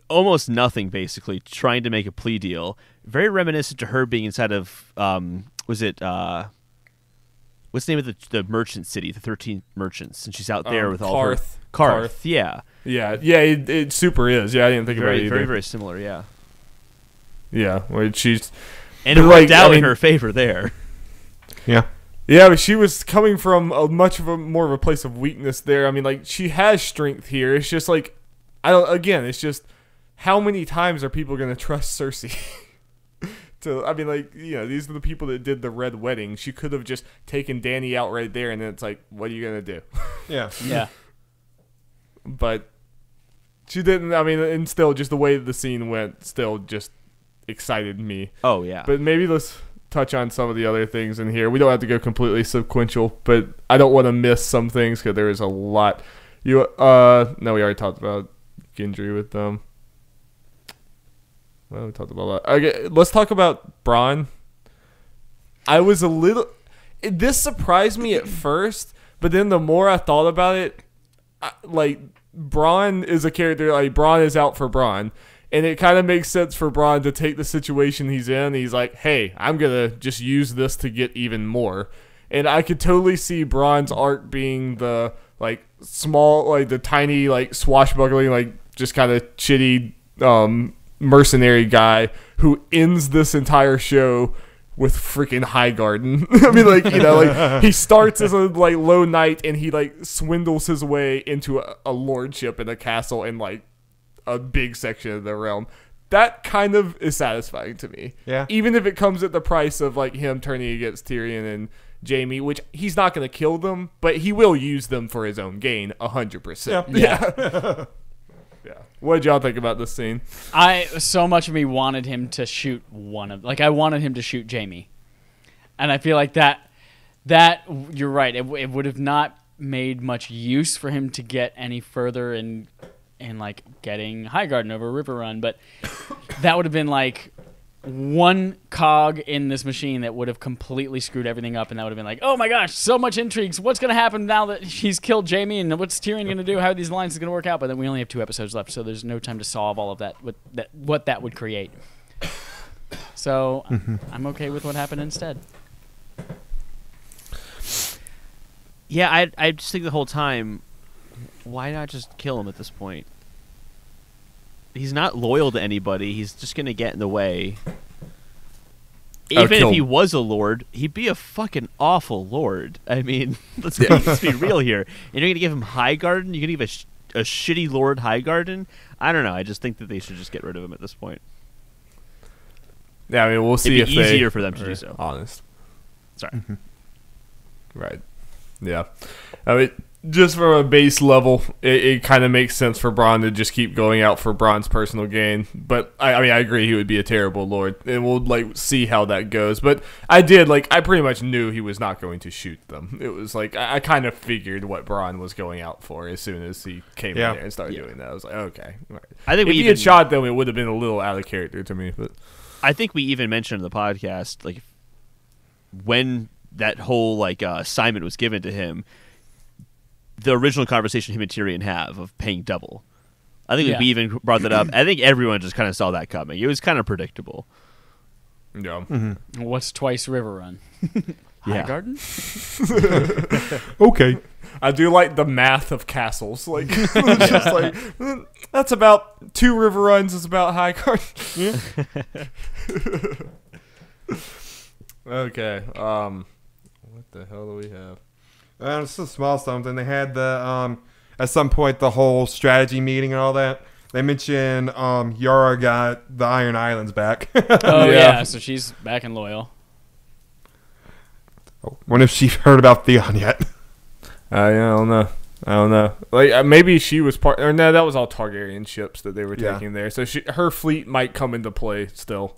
[SPEAKER 5] almost nothing, basically, trying to make a plea deal, very reminiscent to her being inside of, what's the name of the merchant city, the 13 merchants, and she's out there with all her... Karth, yeah.
[SPEAKER 2] Yeah, it super is. Yeah, I didn't think about it either.
[SPEAKER 5] Very, very similar, yeah.
[SPEAKER 2] Yeah, where she's...
[SPEAKER 5] And it worked out in her favor there.
[SPEAKER 3] Yeah.
[SPEAKER 2] Yeah, but she was coming from more of a place of weakness there. I mean, like, she has strength here. It's just like, it's just, how many times are people going to trust Cersei? These are the people that did the Red Wedding. She could have just taken Dany out right there, and then it's like, what are you going to do?
[SPEAKER 3] Yeah.
[SPEAKER 4] Yeah.
[SPEAKER 2] But she didn't, and still, just the way the scene went still just excited me.
[SPEAKER 5] Oh, yeah.
[SPEAKER 2] But maybe let's touch on some of the other things in here. We don't have to go completely sequential, but I don't want to miss some things because there is a lot. We already talked about Gendry with them. Well, we talked about that. Okay, let's talk about Bronn. This surprised me at first, but then the more I thought about it, Bronn is a character, like, Bronn is out for Bronn. And it kind of makes sense for Bronn to take the situation he's in. He's like, hey, I'm going to just use this to get even more. And I could totally see Bronn's arc being the, like, small, like, the tiny, like, swashbuckling, like, just kind of shitty mercenary guy who ends this entire show with freaking Highgarden. He starts as a, like, low knight and he, like, swindles his way into a lordship in a castle and, like, a big section of the realm. That kind of is satisfying to me.
[SPEAKER 3] Yeah.
[SPEAKER 2] Even if it comes at the price of, like, him turning against Tyrion and Jaime, which he's not going to kill them, but he will use them for his own gain 100%.
[SPEAKER 4] Yeah.
[SPEAKER 2] Yeah. What did y'all think about this scene?
[SPEAKER 4] So much of me wanted him to shoot I wanted him to shoot Jaime. And I feel like that you're right. It would have not made much use for him to get any further in and like getting Highgarden over River Run, but that would have been like one cog in this machine that would have completely screwed everything up, and that would have been like, oh my gosh, so much intrigues. What's going to happen now that he's killed Jaime, and what's Tyrion going to do? How are these alliances going to work out? But then we only have 2 episodes left, so there's no time to solve all of that. What that would create. So I'm okay with what happened instead.
[SPEAKER 5] Yeah, I just think the whole time, why not just kill him at this point? He's not loyal to anybody. He's just going to get in the way. Even if he was a lord, he'd be a fucking awful lord. I mean, let's be real here. And you're going to give him Highgarden? You're going to give a shitty lord Highgarden? I don't know. I just think that they should just get rid of him at this point.
[SPEAKER 2] Yeah, I mean, we'll see
[SPEAKER 5] It'd be easier for them to do so.
[SPEAKER 2] Honest.
[SPEAKER 5] Sorry.
[SPEAKER 2] Right. Yeah. I mean, just from a base level, it kind of makes sense for Bronn to just keep going out for Bronn's personal gain. But I mean, I agree he would be a terrible lord, and we'll like see how that goes. But I pretty much knew he was not going to shoot them. It was like I kind of figured what Bronn was going out for as soon as he came in there and started doing that. I was like, okay. Right.
[SPEAKER 5] I think
[SPEAKER 2] if he had shot them, it would have been a little out of character to me. But
[SPEAKER 5] I think we even mentioned in the podcast, like when that whole like assignment was given to him. The original conversation him and Tyrion have of paying double. I think we even brought that up. I think everyone just kind of saw that coming. It was kind of predictable.
[SPEAKER 2] Yeah.
[SPEAKER 4] What's twice River Run? Highgarden?
[SPEAKER 3] Okay.
[SPEAKER 2] I do like the math of castles. Like, just like that's about 2 river runs is about Highgarden. Okay. What the hell do we have?
[SPEAKER 3] It's a small something. They had the at some point the whole strategy meeting and all that. They mentioned Yara got the Iron Islands back.
[SPEAKER 4] Oh yeah, so she's back and loyal.
[SPEAKER 3] Wonder if she heard about Theon yet.
[SPEAKER 2] Yeah, I don't know. Like maybe she was part. Or no, that was all Targaryen ships that they were taking there. So her fleet might come into play still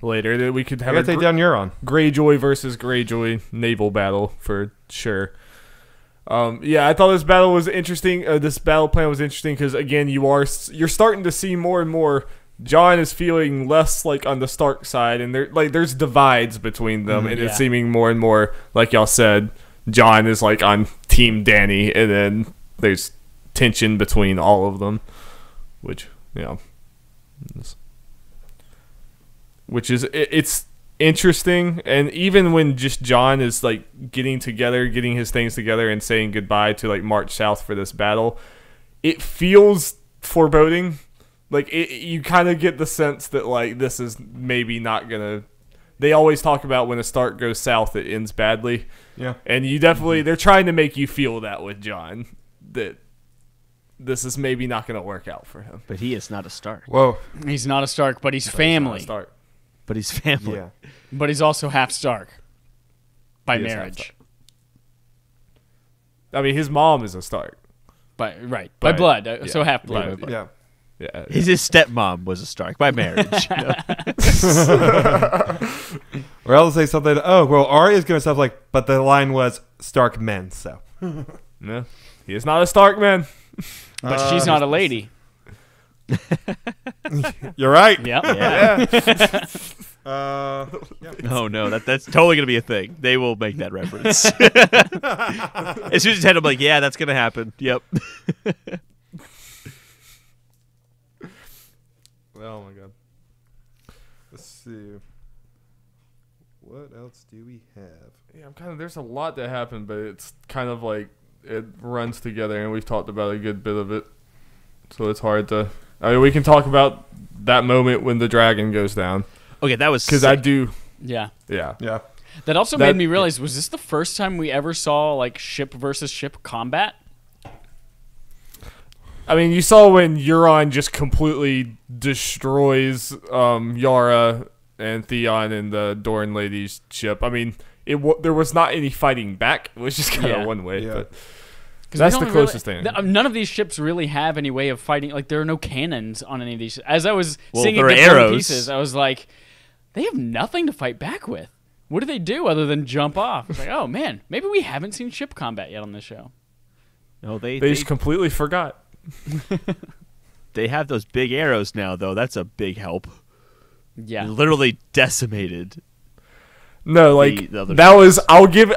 [SPEAKER 2] later. That we could have
[SPEAKER 3] a take down Euron.
[SPEAKER 2] Greyjoy versus Greyjoy naval battle for sure. I thought this battle was interesting. This battle plan was interesting because again, you're starting to see more and more. Jon is feeling less like on the Stark side, and there's divides between them, and it's seeming more and more like y'all said. Jon is like on Team Dany, and then there's tension between all of them, which it's interesting. And even when just Jon is like getting his things together and saying goodbye to like march south for this battle, it feels foreboding. Like you kind of get the sense that like this is maybe not gonna. They always talk about when a Stark goes south, it ends badly.
[SPEAKER 3] Yeah,
[SPEAKER 2] and you definitely they're trying to make you feel that with Jon, that this is maybe not gonna work out for him.
[SPEAKER 5] But he is not a Stark.
[SPEAKER 3] Whoa,
[SPEAKER 4] he's not a Stark, but he's family.
[SPEAKER 5] But he's family.
[SPEAKER 3] Yeah.
[SPEAKER 4] But he's also half Stark by marriage.
[SPEAKER 2] I mean, his mom is a Stark.
[SPEAKER 4] By blood. So half blood.
[SPEAKER 3] Yeah.
[SPEAKER 5] His stepmom was a Stark by marriage.
[SPEAKER 3] Or else say something. Oh well, Arya's gonna stuff like, but the line was Stark men. So
[SPEAKER 2] no, he is not a Stark man.
[SPEAKER 4] But she's not a lady.
[SPEAKER 3] You're right.
[SPEAKER 4] Yep.
[SPEAKER 5] Yeah. Oh no, that's totally gonna be a thing. They will make that reference. As soon as it's head, I'm like, yeah, that's gonna happen. Yep.
[SPEAKER 3] Oh my god. Let's see. What else do we have?
[SPEAKER 2] Yeah, there's a lot that happened, but it's kind of like it runs together, and we've talked about a good bit of it. So it's hard to. I mean, we can talk about that moment when the dragon goes down.
[SPEAKER 5] Okay, that was
[SPEAKER 2] because I do.
[SPEAKER 4] Yeah.
[SPEAKER 2] That
[SPEAKER 4] also made me realize: was this the first time we ever saw like ship versus ship combat?
[SPEAKER 2] I mean, you saw when Euron just completely destroys Yara and Theon and the Dorne lady's ship. I mean, there was not any fighting back. It was just kind of one way.
[SPEAKER 3] Yeah.
[SPEAKER 2] But that's the closest thing.
[SPEAKER 4] None of these ships really have any way of fighting. Like, there are no cannons on any of these. As I was seeing it get blown to pieces, I was like, they have nothing to fight back with. What do they do other than jump off? It's like, oh, man, maybe we haven't seen ship combat yet on this show.
[SPEAKER 5] No, they
[SPEAKER 2] just completely forgot.
[SPEAKER 5] They have those big arrows now, though. That's a big help.
[SPEAKER 4] Yeah.
[SPEAKER 5] Literally decimated.
[SPEAKER 2] No, like
[SPEAKER 5] the other
[SPEAKER 2] that was. I'll give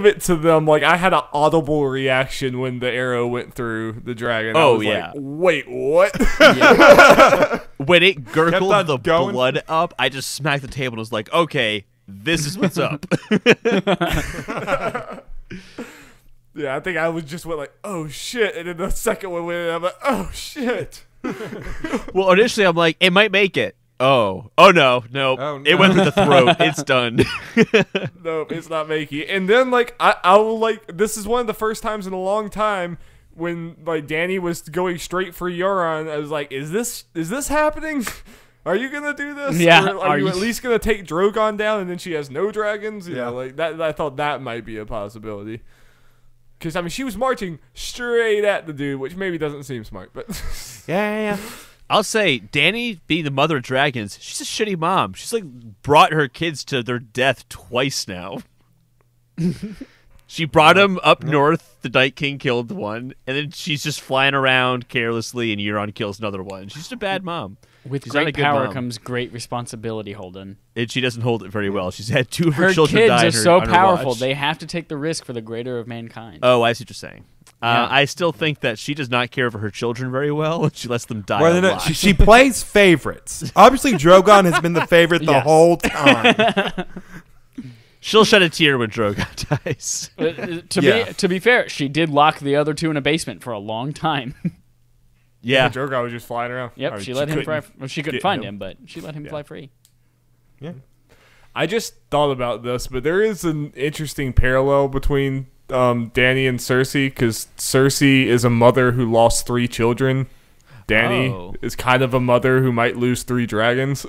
[SPEAKER 2] it to them. Like I had an audible reaction when the arrow went through the dragon. I was like, wait, what?
[SPEAKER 5] When it gurgled
[SPEAKER 3] on
[SPEAKER 5] the
[SPEAKER 3] going.
[SPEAKER 5] blood up, I just smacked the table and was like, okay, this is what's up.
[SPEAKER 2] Yeah, I think I was just went like, oh shit, and then the second one went, and I'm like, oh shit.
[SPEAKER 5] Well, initially I'm like, it might make it. Oh no.
[SPEAKER 3] Oh, no.
[SPEAKER 5] It went through the throat. It's done.
[SPEAKER 2] Nope, it's not making. And then like I will like this is one of the first times in a long time when like Danny was going straight for Euron. I was like, is this happening? Are you gonna do this?
[SPEAKER 4] Yeah.
[SPEAKER 2] Or are you at least gonna take Drogon down and then she has no dragons? You know, like that. I thought that might be a possibility. Because I mean, she was marching straight at the dude, which maybe doesn't seem smart, but
[SPEAKER 3] Yeah.
[SPEAKER 5] I'll say, Danny, being the mother of dragons, she's a shitty mom. She's like brought her kids to their death twice now. She brought them up north. The Night King killed one, and then she's just flying around carelessly, and Euron kills another one. She's just a bad mom.
[SPEAKER 4] With
[SPEAKER 5] She's not a
[SPEAKER 4] great
[SPEAKER 5] good
[SPEAKER 4] power
[SPEAKER 5] mom.
[SPEAKER 4] comes great responsibility, Holden.
[SPEAKER 5] And she doesn't hold it very well. She's had two of her,
[SPEAKER 4] Her
[SPEAKER 5] children
[SPEAKER 4] kids
[SPEAKER 5] die
[SPEAKER 4] are
[SPEAKER 5] on her-
[SPEAKER 4] so
[SPEAKER 5] on her
[SPEAKER 4] powerful;
[SPEAKER 5] watch.
[SPEAKER 4] they have to take the risk for the greater of mankind.
[SPEAKER 5] Oh, I see what you're saying.
[SPEAKER 4] Yeah.
[SPEAKER 5] I still think that she does not care for her children very well, and she lets them die
[SPEAKER 3] Well,
[SPEAKER 5] a
[SPEAKER 3] no,
[SPEAKER 5] lot.
[SPEAKER 3] she plays favorites. Obviously, Drogon has been the favorite the
[SPEAKER 4] Yes.
[SPEAKER 3] whole time.
[SPEAKER 5] She'll shed a tear when Drogon dies.
[SPEAKER 4] To be fair, she did lock the other two in a basement for a long time.
[SPEAKER 5] Yeah.
[SPEAKER 2] Drogon was just flying around.
[SPEAKER 4] Yep,
[SPEAKER 2] Or
[SPEAKER 4] she let him fly.
[SPEAKER 2] couldn't
[SPEAKER 4] Well, she couldn't
[SPEAKER 2] get
[SPEAKER 4] find
[SPEAKER 2] him.
[SPEAKER 4] him, but she let him fly free.
[SPEAKER 2] I just thought about this, but there is an interesting parallel between Danny and Cersei, because Cersei is a mother who lost 3 children. Danny is kind of a mother who might lose 3 dragons.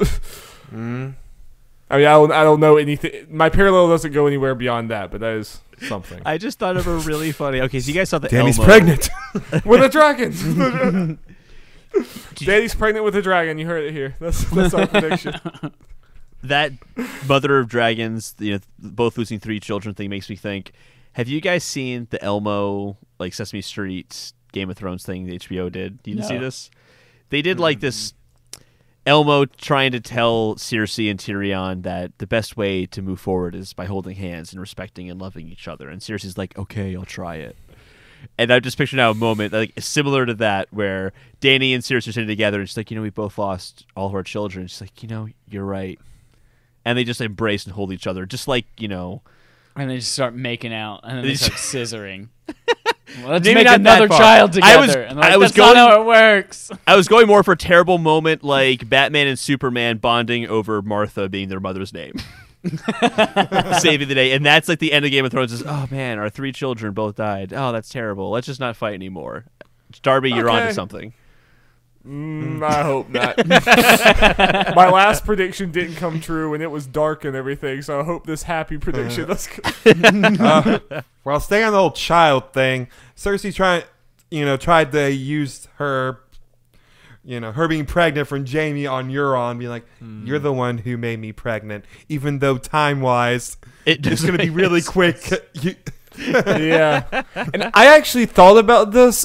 [SPEAKER 2] I mean, I don't know anything. My parallel doesn't go anywhere beyond that, but that is something.
[SPEAKER 5] I just thought of a really funny. Okay, so you guys saw the
[SPEAKER 3] Danny's
[SPEAKER 5] Elmo.
[SPEAKER 3] pregnant.
[SPEAKER 2] With a dragon. Danny's pregnant with a dragon. You heard it here. That's our prediction.
[SPEAKER 5] That mother of dragons, both losing 3 children thing makes me think. Have you guys seen the Elmo, like Sesame Street Game of Thrones thing the HBO did? You didn't see this? They did like this Elmo trying to tell Cersei and Tyrion that the best way to move forward is by holding hands and respecting and loving each other. And Cersei's like, okay, I'll try it. And I just picture now a moment like similar to that where Dany and Cersei are sitting together and she's like, we both lost all of our children. She's like, you're right. And they just embrace and hold each other, just like,
[SPEAKER 4] And they just start making out, and then they start scissoring. Well, let's
[SPEAKER 5] Maybe
[SPEAKER 4] make
[SPEAKER 5] not
[SPEAKER 4] another
[SPEAKER 5] that far.
[SPEAKER 4] child together.
[SPEAKER 5] I was
[SPEAKER 4] That's
[SPEAKER 5] going-
[SPEAKER 4] not how it works.
[SPEAKER 5] I was going more for a terrible moment like Batman and Superman bonding over Martha being their mother's name. Saving the day. And that's like the end of Game of Thrones is, oh man, our 3 children both died. Oh, that's terrible. Let's just not fight anymore. Darby, you're
[SPEAKER 2] Okay.
[SPEAKER 5] onto something.
[SPEAKER 2] I hope not. My last prediction didn't come true, and it was dark and everything. So I hope this happy prediction does.
[SPEAKER 3] Well, staying on the whole child thing, Cersei tried to use her, her being pregnant from Jaime on Euron, being like, "You're the one who made me pregnant," even though time-wise, it's going to be really quick.
[SPEAKER 2] Yeah, and I actually thought about this.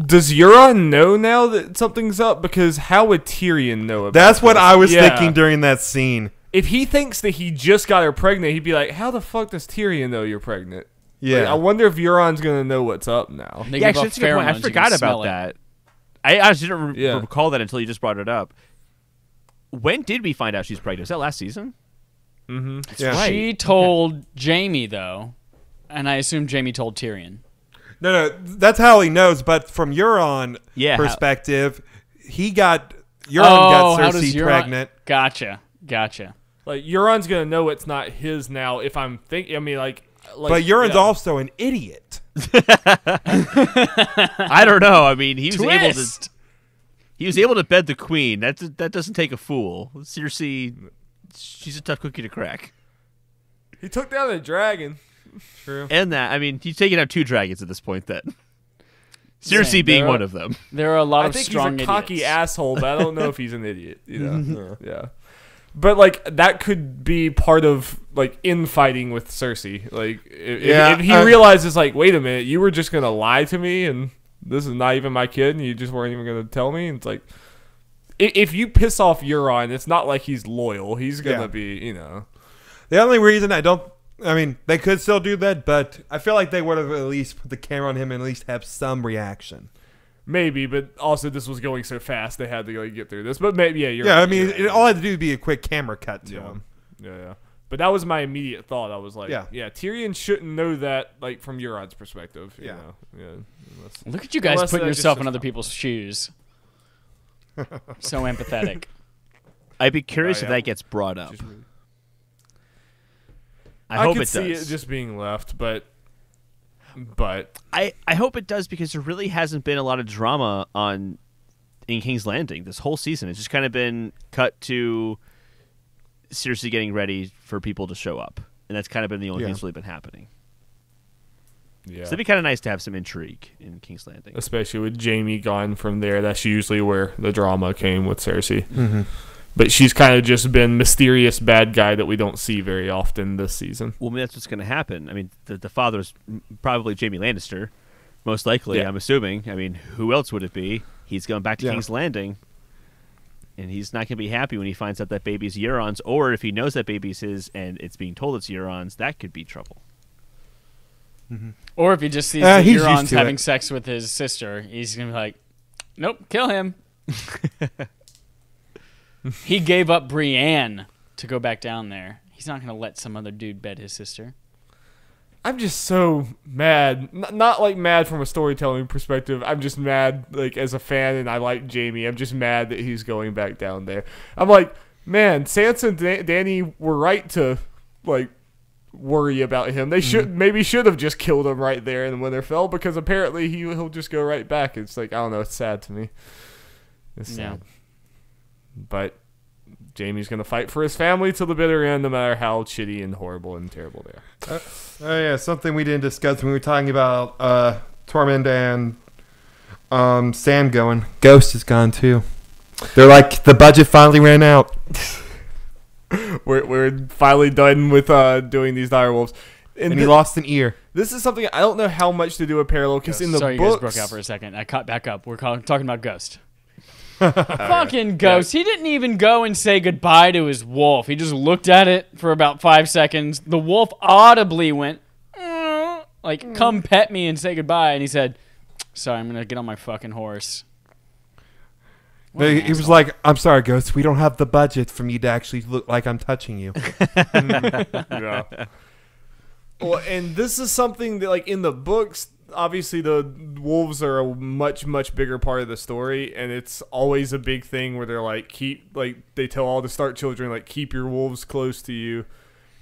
[SPEAKER 2] Does Euron know now that something's up? Because how would Tyrion know about
[SPEAKER 3] That's what
[SPEAKER 2] this?
[SPEAKER 3] I was
[SPEAKER 2] Yeah.
[SPEAKER 3] thinking during that scene.
[SPEAKER 2] If he thinks that he just got her pregnant, he'd be like, "How the fuck does Tyrion know you're pregnant?"
[SPEAKER 3] Yeah,
[SPEAKER 2] Like, I wonder if Euron's gonna know what's up now.
[SPEAKER 4] They
[SPEAKER 5] Yeah,
[SPEAKER 4] give
[SPEAKER 5] actually,
[SPEAKER 4] off
[SPEAKER 5] that's a good point. I
[SPEAKER 4] pheromones, you
[SPEAKER 5] forgot
[SPEAKER 4] can smell
[SPEAKER 5] about
[SPEAKER 4] it.
[SPEAKER 5] that. I actually didn't
[SPEAKER 2] Yeah.
[SPEAKER 5] recall that until you just brought it up. When did we find out she's pregnant? Was that last season?
[SPEAKER 2] Mm-hmm.
[SPEAKER 3] yeah.
[SPEAKER 5] right.
[SPEAKER 4] She told Jamie, though, and I assume Jamie told Tyrion.
[SPEAKER 3] No, that's how he knows. But from Euron
[SPEAKER 5] Yeah,
[SPEAKER 3] perspective, Euron
[SPEAKER 4] how
[SPEAKER 3] got
[SPEAKER 4] does
[SPEAKER 3] Cersei
[SPEAKER 4] Euron-
[SPEAKER 3] pregnant.
[SPEAKER 4] Gotcha.
[SPEAKER 2] Like Euron's gonna know it's not his now. If I'm thinking, I mean, like
[SPEAKER 3] But Euron's
[SPEAKER 2] yeah.
[SPEAKER 3] also an idiot.
[SPEAKER 5] I don't know. I mean, he was able to.
[SPEAKER 4] Twist!
[SPEAKER 5] He was able to bed the queen. That doesn't take a fool. Cersei, she's a tough cookie to crack.
[SPEAKER 2] He took down a dragon.
[SPEAKER 3] True.
[SPEAKER 5] And that, I mean, he's taking out 2 dragons at this point. Then Cersei
[SPEAKER 4] Same.
[SPEAKER 5] being
[SPEAKER 4] There
[SPEAKER 5] one
[SPEAKER 4] are-
[SPEAKER 5] of them.
[SPEAKER 4] There are a lot
[SPEAKER 2] I
[SPEAKER 4] of
[SPEAKER 2] think he's
[SPEAKER 4] strong
[SPEAKER 2] a cocky
[SPEAKER 4] idiots.
[SPEAKER 2] asshole, but I don't know if he's an idiot. Yeah. But like that could be part of like infighting with Cersei. Like if he realizes like, wait a minute, you were just gonna lie to me, and this is not even my kid, and you just weren't even going to tell me. And it's like, if you piss off Euron, it's not like he's loyal. He's going to be, you know.
[SPEAKER 3] The only reason they could still do that, but I feel like they would have at least put the camera on him and at least have some reaction.
[SPEAKER 2] Maybe, but also this was going so fast they had to like get through this. But maybe, yeah, you're
[SPEAKER 3] yeah.
[SPEAKER 2] right.
[SPEAKER 3] I mean, all I had to do would be a quick camera cut to him.
[SPEAKER 2] Yeah. But that was my immediate thought. I was like,
[SPEAKER 3] Yeah.
[SPEAKER 2] Tyrion shouldn't know that, like from Euron's perspective. You
[SPEAKER 3] Yeah.
[SPEAKER 2] know? Yeah.
[SPEAKER 4] Look at you guys
[SPEAKER 2] Unless
[SPEAKER 4] putting
[SPEAKER 2] that
[SPEAKER 4] yourself
[SPEAKER 2] just-
[SPEAKER 4] in other people's shoes. So empathetic.
[SPEAKER 5] I'd be curious
[SPEAKER 2] Oh,
[SPEAKER 5] if
[SPEAKER 2] yeah.
[SPEAKER 5] that gets brought up.
[SPEAKER 2] Just really-
[SPEAKER 5] I hope
[SPEAKER 2] could
[SPEAKER 5] it
[SPEAKER 2] see
[SPEAKER 5] does.
[SPEAKER 2] it just being left, but
[SPEAKER 5] I hope it does because there really hasn't been a lot of drama in King's Landing this whole season. It's just kind of been cut to seriously getting ready for people to show up, and that's kind of been the only thing that's really been happening.
[SPEAKER 2] yeah.
[SPEAKER 5] So it'd be kind of nice to have some intrigue in King's Landing.
[SPEAKER 2] Especially with Jaime gone from there. That's usually where the drama came with Cersei.
[SPEAKER 3] Mm-hmm.
[SPEAKER 2] But she's kind of just been mysterious bad guy that we don't see very often this season.
[SPEAKER 5] Well, I mean, that's what's going to happen. I mean, the father's probably Jaime Lannister, most likely.
[SPEAKER 2] Yeah.
[SPEAKER 5] I'm assuming. I mean, who else would it be? He's going back to
[SPEAKER 3] Yeah.
[SPEAKER 5] King's Landing, and he's not going to be happy when he finds out that baby's Euron's, or if he knows that baby's his and it's being told it's Euron's. That could be trouble.
[SPEAKER 4] Or if he just sees that
[SPEAKER 3] he's used
[SPEAKER 4] Euron's
[SPEAKER 3] to
[SPEAKER 4] having
[SPEAKER 3] it.
[SPEAKER 4] sex with his sister, he's going to be like, nope, kill him. He gave up Brienne to go back down there. He's not going to let some other dude bed his sister.
[SPEAKER 2] I'm just so mad. Not like mad from a storytelling perspective. I'm just mad like as a fan, and I like Jaime. I'm just mad that he's going back down there. I'm like, man, Sansa and Dany were right to like worry about him. They should have just killed him right there in Winterfell, because apparently he'll just go right back. It's like, I don't know. It's sad to me. It's sad. But Jaime's going to fight for his family till the bitter end, no matter how shitty and horrible and terrible they are.
[SPEAKER 3] Oh yeah, something we didn't discuss when we were talking about Tormund and Sam going. Ghost is gone too. They're like, the budget finally ran out.
[SPEAKER 2] We're finally done with doing these direwolves.
[SPEAKER 3] And he lost an ear.
[SPEAKER 2] This is something I don't know how much to do with parallel, because in the
[SPEAKER 4] Sorry,
[SPEAKER 2] books,
[SPEAKER 4] you guys broke out for a second. I caught back up. We're talking about Ghost. Fucking Ghost. He didn't even go and say goodbye to his wolf. He just looked at it for about 5 seconds. The wolf audibly went, like, come pet me and say goodbye. And he said, sorry, I'm going to get on my fucking horse. What an
[SPEAKER 3] He was
[SPEAKER 4] asshole.
[SPEAKER 3] like, I'm sorry, Ghost. We don't have the budget for me to actually look like I'm touching you.
[SPEAKER 2] yeah. Well, and this is something that, like, in the books, obviously the wolves are a much, much bigger part of the story, and it's always a big thing where they're like, they tell all the Stark children, like, keep your wolves close to you.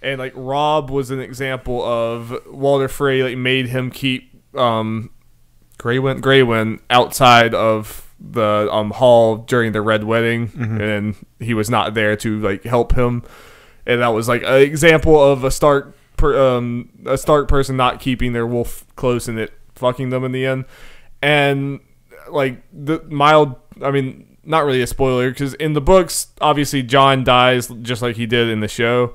[SPEAKER 2] And, like, Robb was an example of Walder Frey, like, made him keep Grey-Wind outside of the hall during the Red Wedding, and he was not there to, like, help him. And that was, like, an example of a Stark person not keeping their wolf close and it fucking them in the end. And like not really a spoiler, because in the books obviously Jon dies just like he did in the show,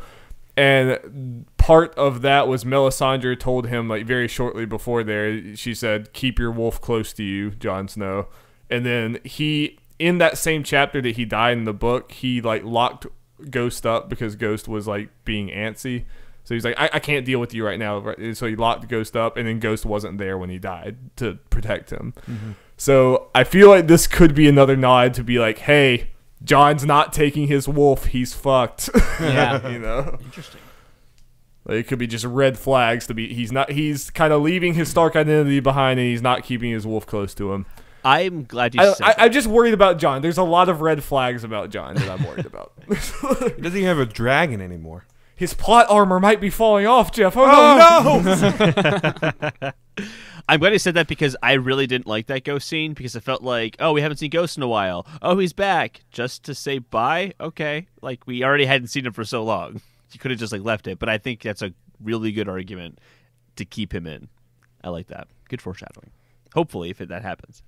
[SPEAKER 2] and part of that was Melisandre told him, like, very shortly before there, she said, keep your wolf close to you, Jon Snow. And then he, in that same chapter that he died in the book, he like locked Ghost up because Ghost was like being antsy. So he's like, I can't deal with you right now. So he locked Ghost up, and then Ghost wasn't there when he died to protect him. So I feel like this could be another nod to be like, hey, Jon's not taking his wolf. He's fucked.
[SPEAKER 4] Yeah.
[SPEAKER 2] You know?
[SPEAKER 4] Interesting.
[SPEAKER 2] Like, it could be just red flags to be, he's kind of leaving his Stark identity behind, and he's not keeping his wolf close to him.
[SPEAKER 5] I'm glad you said that.
[SPEAKER 2] I'm just worried about Jon. There's a lot of red flags about Jon that I'm worried about.
[SPEAKER 3] He doesn't even have a dragon anymore.
[SPEAKER 2] His plot armor might be falling off, Jeff. Oh, no!
[SPEAKER 5] I'm glad you said that, because I really didn't like that Ghost scene, because it felt like, oh, we haven't seen Ghost in a while. Oh, he's back. Just to say bye? Okay. Like, we already hadn't seen him for so long. You could have just, like, left it. But I think that's a really good argument to keep him in. I like that. Good foreshadowing. Hopefully, if that happens.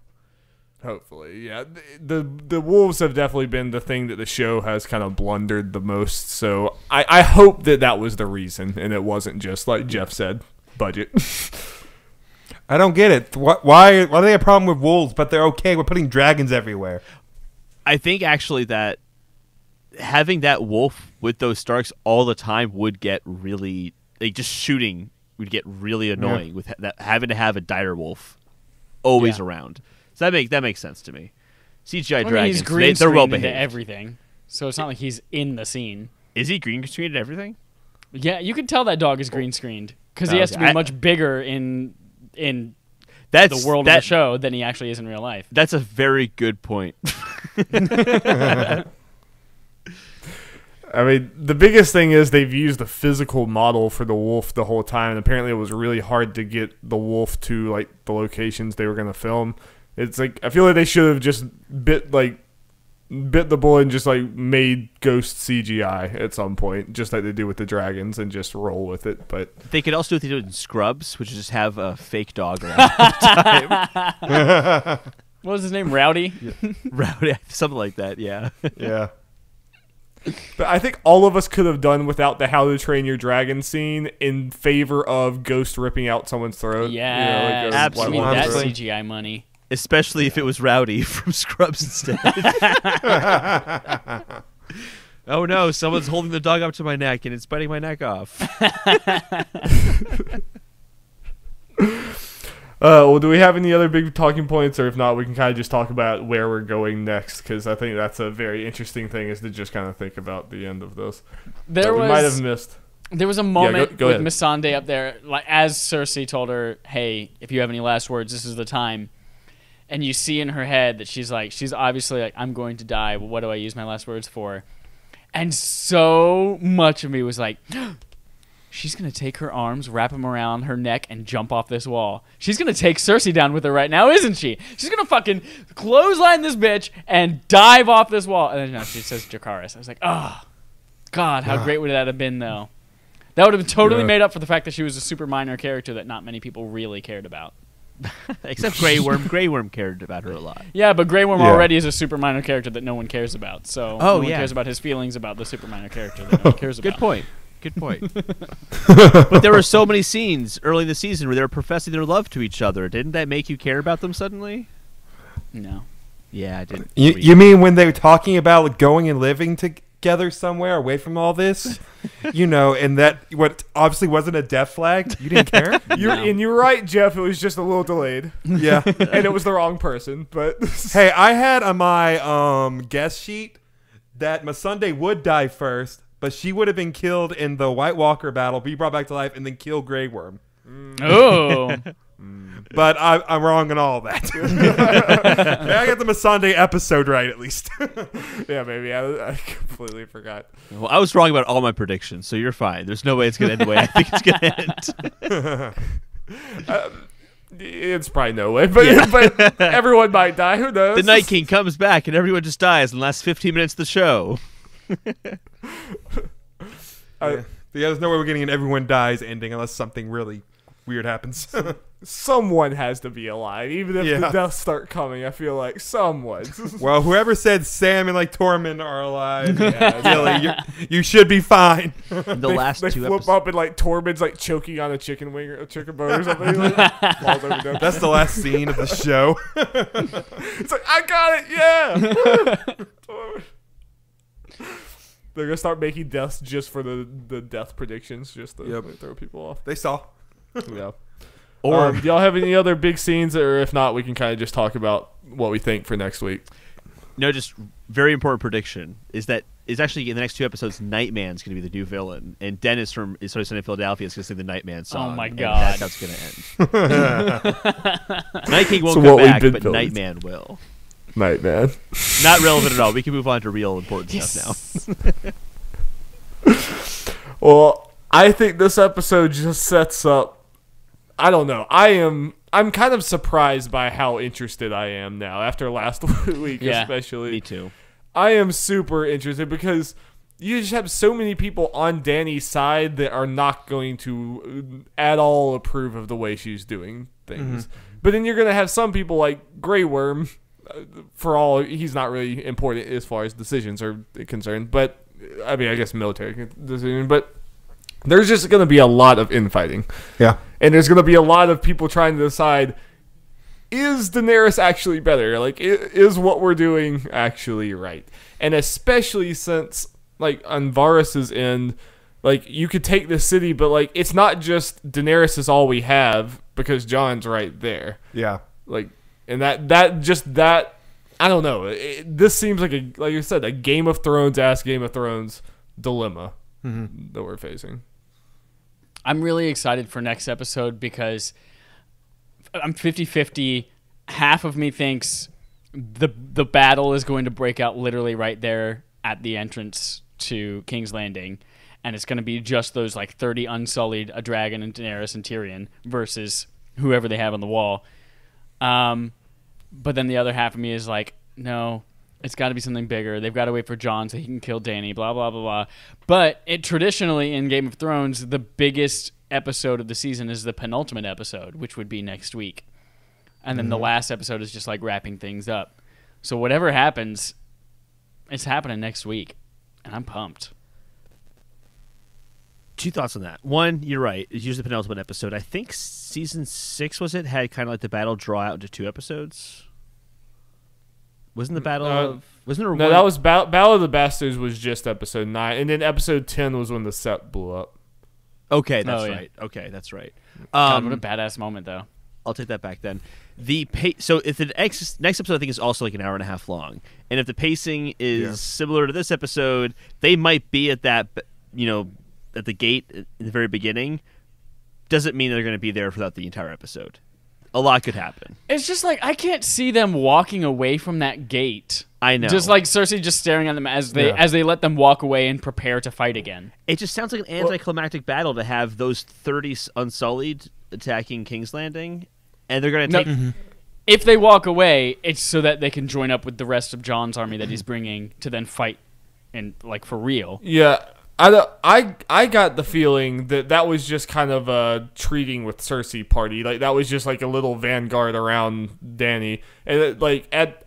[SPEAKER 2] Hopefully, yeah. The wolves have definitely been the thing that the show has kind of blundered the most. So I hope that was the reason, and it wasn't just, like Jeff said, budget.
[SPEAKER 3] I don't get it. Why do they have a problem with wolves, but they're okay with putting dragons everywhere?
[SPEAKER 5] I think actually that having that wolf with those Starks all the time would get really just shooting would get really annoying with that having to have a dire wolf always around. So that makes sense to me. CGI dragons,
[SPEAKER 4] he's green
[SPEAKER 5] they're well
[SPEAKER 4] screened into
[SPEAKER 5] behaved.
[SPEAKER 4] Everything, so it's not like he's in the scene.
[SPEAKER 5] Is he green screened and everything?
[SPEAKER 4] Yeah, you can tell that dog is green screened because he has to be much bigger in the world of the show than he actually is in real life.
[SPEAKER 5] That's a very good point.
[SPEAKER 2] I mean, the biggest thing is they've used a physical model for the wolf the whole time, and apparently it was really hard to get the wolf to like the locations they were going to film. It's like I feel like they should have just bit the bullet and just like made ghost CGI at some point, just like they do with the dragons, and just roll with it. But
[SPEAKER 5] they could also do what they do in Scrubs, which is just have a fake dog around all the time.
[SPEAKER 4] What was his name? Rowdy?
[SPEAKER 5] Rowdy, something like that, yeah.
[SPEAKER 3] Yeah.
[SPEAKER 2] But I think all of us could have done without the How to Train Your Dragon scene in favor of Ghost ripping out someone's throat.
[SPEAKER 4] Yeah,
[SPEAKER 2] like
[SPEAKER 5] absolutely.
[SPEAKER 4] That
[SPEAKER 2] throat.
[SPEAKER 4] CGI money.
[SPEAKER 5] Especially if it was Rowdy from Scrubs instead. Oh no, someone's holding the dog up to my neck and it's biting my neck off.
[SPEAKER 2] Well, do we have any other big talking points, or if not, we can kind of just talk about where we're going next, because I think that's a very interesting thing, is to just kind of think about the end of this. We might have missed.
[SPEAKER 4] There was a moment
[SPEAKER 2] go
[SPEAKER 4] with
[SPEAKER 2] ahead.
[SPEAKER 4] Missandei up there, like as Cersei told her, "Hey, if you have any last words, this is the time." And you see in her head that she's obviously like, "I'm going to die. What do I use my last words for?" And so much of me was like, she's going to take her arms, wrap them around her neck, and jump off this wall. She's going to take Cersei down with her right now, isn't she? She's going to fucking clothesline this bitch and dive off this wall. And then no, she says Dracarys. I was like, oh, God, how great would that have been, though? That would have totally made up for the fact that she was a super minor character that not many people really cared about.
[SPEAKER 5] Except Grey Worm. Grey Worm cared about her a lot.
[SPEAKER 4] Yeah, but Grey Worm already is a super minor character that no one cares about. So no one
[SPEAKER 5] yeah.
[SPEAKER 4] cares about his feelings about the super minor character that no one cares about.
[SPEAKER 5] Good point. Good point. But there were so many scenes early in the season where they were professing their love to each other. Didn't that make you care about them suddenly?
[SPEAKER 4] No.
[SPEAKER 5] Yeah, I didn't.
[SPEAKER 3] You mean when they were talking about going and living together somewhere away from all this? And that what obviously wasn't a death flag. You didn't care?
[SPEAKER 2] And you're right, Jeff. It was just a little delayed.
[SPEAKER 3] Yeah.
[SPEAKER 2] And it was the wrong person. But
[SPEAKER 3] Hey, I had on my guest sheet that Missandei would die first, but she would have been killed in the White Walker battle, be brought back to life, and then kill Grey Worm.
[SPEAKER 4] Oh.
[SPEAKER 3] But I'm wrong on all that. I got the Missandei episode right, at least.
[SPEAKER 2] yeah, maybe. I completely forgot.
[SPEAKER 5] Well, I was wrong about all my predictions, so you're fine. There's no way it's going to end the way I think it's going to end.
[SPEAKER 2] It's probably no way, but everyone might die. Who knows?
[SPEAKER 5] The Night King comes back, and everyone just dies in the last 15 minutes of the show.
[SPEAKER 3] There's no way we're getting an everyone dies ending unless something really weird happens.
[SPEAKER 2] Someone has to be alive, even if the deaths start coming. I feel like someone.
[SPEAKER 3] Well, whoever said Sam and Tormund are alive, really, you should be fine.
[SPEAKER 5] In the last
[SPEAKER 2] they
[SPEAKER 5] two
[SPEAKER 2] flip
[SPEAKER 5] episodes.
[SPEAKER 2] up and Tormund's choking on a chicken wing or a chicken bone or something. Falls over dead.
[SPEAKER 3] That's the last scene of the show.
[SPEAKER 2] It's like, I got it, yeah. They're gonna start making deaths just for the death predictions, just to throw people off.
[SPEAKER 3] They saw.
[SPEAKER 2] Yeah.
[SPEAKER 5] Or
[SPEAKER 2] do y'all have any other big scenes, or if not, we can kind of just talk about what we think for next week.
[SPEAKER 5] no, just very important prediction is actually in the next two episodes, Nightman's going to be the new villain, and Dennis from Is Sunny in Philadelphia is going to sing the Nightman song.
[SPEAKER 4] Oh my
[SPEAKER 5] and
[SPEAKER 4] God.
[SPEAKER 5] that's how it's going to end. Night King won't
[SPEAKER 2] So
[SPEAKER 5] come
[SPEAKER 2] what we've
[SPEAKER 5] back,
[SPEAKER 2] been
[SPEAKER 5] but
[SPEAKER 2] building.
[SPEAKER 5] Nightman will.
[SPEAKER 2] Nightman.
[SPEAKER 5] Not relevant at all. We can move on to real important stuff now.
[SPEAKER 2] Well, I think this episode just sets up. I don't know. I'm kind of surprised by how interested I am now after last week, especially.
[SPEAKER 5] Me too.
[SPEAKER 2] I am super interested because you just have so many people on Dany's side that are not going to at all approve of the way she's doing things. Mm-hmm. But then you're going to have some people like Grey Worm, for all he's not really important as far as decisions are concerned. But I mean, I guess military decision. But there's just going to be a lot of infighting.
[SPEAKER 3] Yeah.
[SPEAKER 2] And there's going to be a lot of people trying to decide, is Daenerys actually better? Like, is what we're doing actually right? And especially since, like, on Varys' end, like, you could take the city, but, like, it's not just Daenerys is all we have because Jon's right there.
[SPEAKER 3] Yeah.
[SPEAKER 2] Like, and that, I don't know. This seems like like you said, a Game of Thrones-ass Game of Thrones dilemma that we're facing.
[SPEAKER 4] I'm really excited for next episode because I'm 50-50. Half of me thinks the battle is going to break out literally right there at the entrance to King's Landing, and it's going to be just those like 30 Unsullied, a dragon, and Daenerys and Tyrion versus whoever they have on the wall. But then the other half of me is like, no, it's got to be something bigger. They've got to wait for Jon so he can kill Dany, blah, blah, blah, blah. But it traditionally in Game of Thrones, the biggest episode of the season is the penultimate episode, which would be next week. And then the last episode is just like wrapping things up. So whatever happens, it's happening next week. And I'm pumped.
[SPEAKER 5] 2 thoughts on that. One, you're right. It's usually the penultimate episode. I think season 6, was it, had kind of like the battle draw out into 2 episodes? Wasn't the battle of... Wasn't there
[SPEAKER 2] No,
[SPEAKER 5] one?
[SPEAKER 2] that was Battle of the Bastards was just episode 9. And then episode 10 was when the set blew up.
[SPEAKER 5] Okay, that's
[SPEAKER 4] yeah.
[SPEAKER 5] right. Okay, that's right.
[SPEAKER 4] God, what a badass moment, though.
[SPEAKER 5] I'll take that back then. So if the next episode I think is also like an hour and a half long, and if the pacing is similar to this episode, they might be at that, at the gate in the very beginning. Doesn't mean they're going to be there throughout the entire episode. A lot could happen.
[SPEAKER 4] It's just like I can't see them walking away from that gate.
[SPEAKER 5] I know.
[SPEAKER 4] Just like Cersei just staring at them as they let them walk away and prepare to fight again.
[SPEAKER 5] It just sounds like an anticlimactic battle to have those 30 Unsullied attacking King's Landing, and they're going to take...
[SPEAKER 4] If they walk away, it's so that they can join up with the rest of Jon's army that he's bringing to then fight, and like for real.
[SPEAKER 2] Yeah, I got the feeling that was just kind of a treating with Cersei party. Like that was just like a little vanguard around Dany, and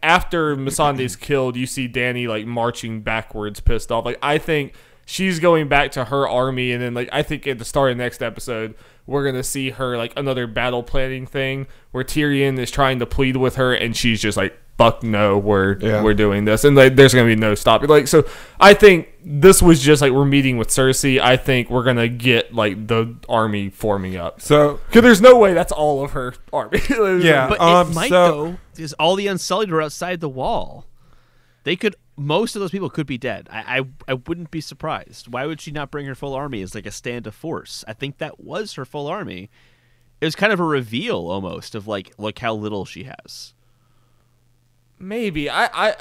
[SPEAKER 2] after Missandei's killed, you see Dany like marching backwards, pissed off. Like I think she's going back to her army, and then like I think at the start of the next episode, we're gonna see her like another battle planning thing where Tyrion is trying to plead with her, and she's just like, "Fuck no, we're doing this," and like there's gonna be no stopping. Like so, I think this was just like we're meeting with Cersei. I think we're gonna get like the army forming up.
[SPEAKER 3] So
[SPEAKER 2] because there's no way that's all of her army.
[SPEAKER 3] Yeah,
[SPEAKER 5] But it might though, because all the Unsullied are outside the wall. They could. Most of those people could be dead. I wouldn't be surprised. Why would she not bring her full army as like a stand of force? I think that was her full army. It was kind of a reveal almost of like, look how little she has.
[SPEAKER 2] Maybe. I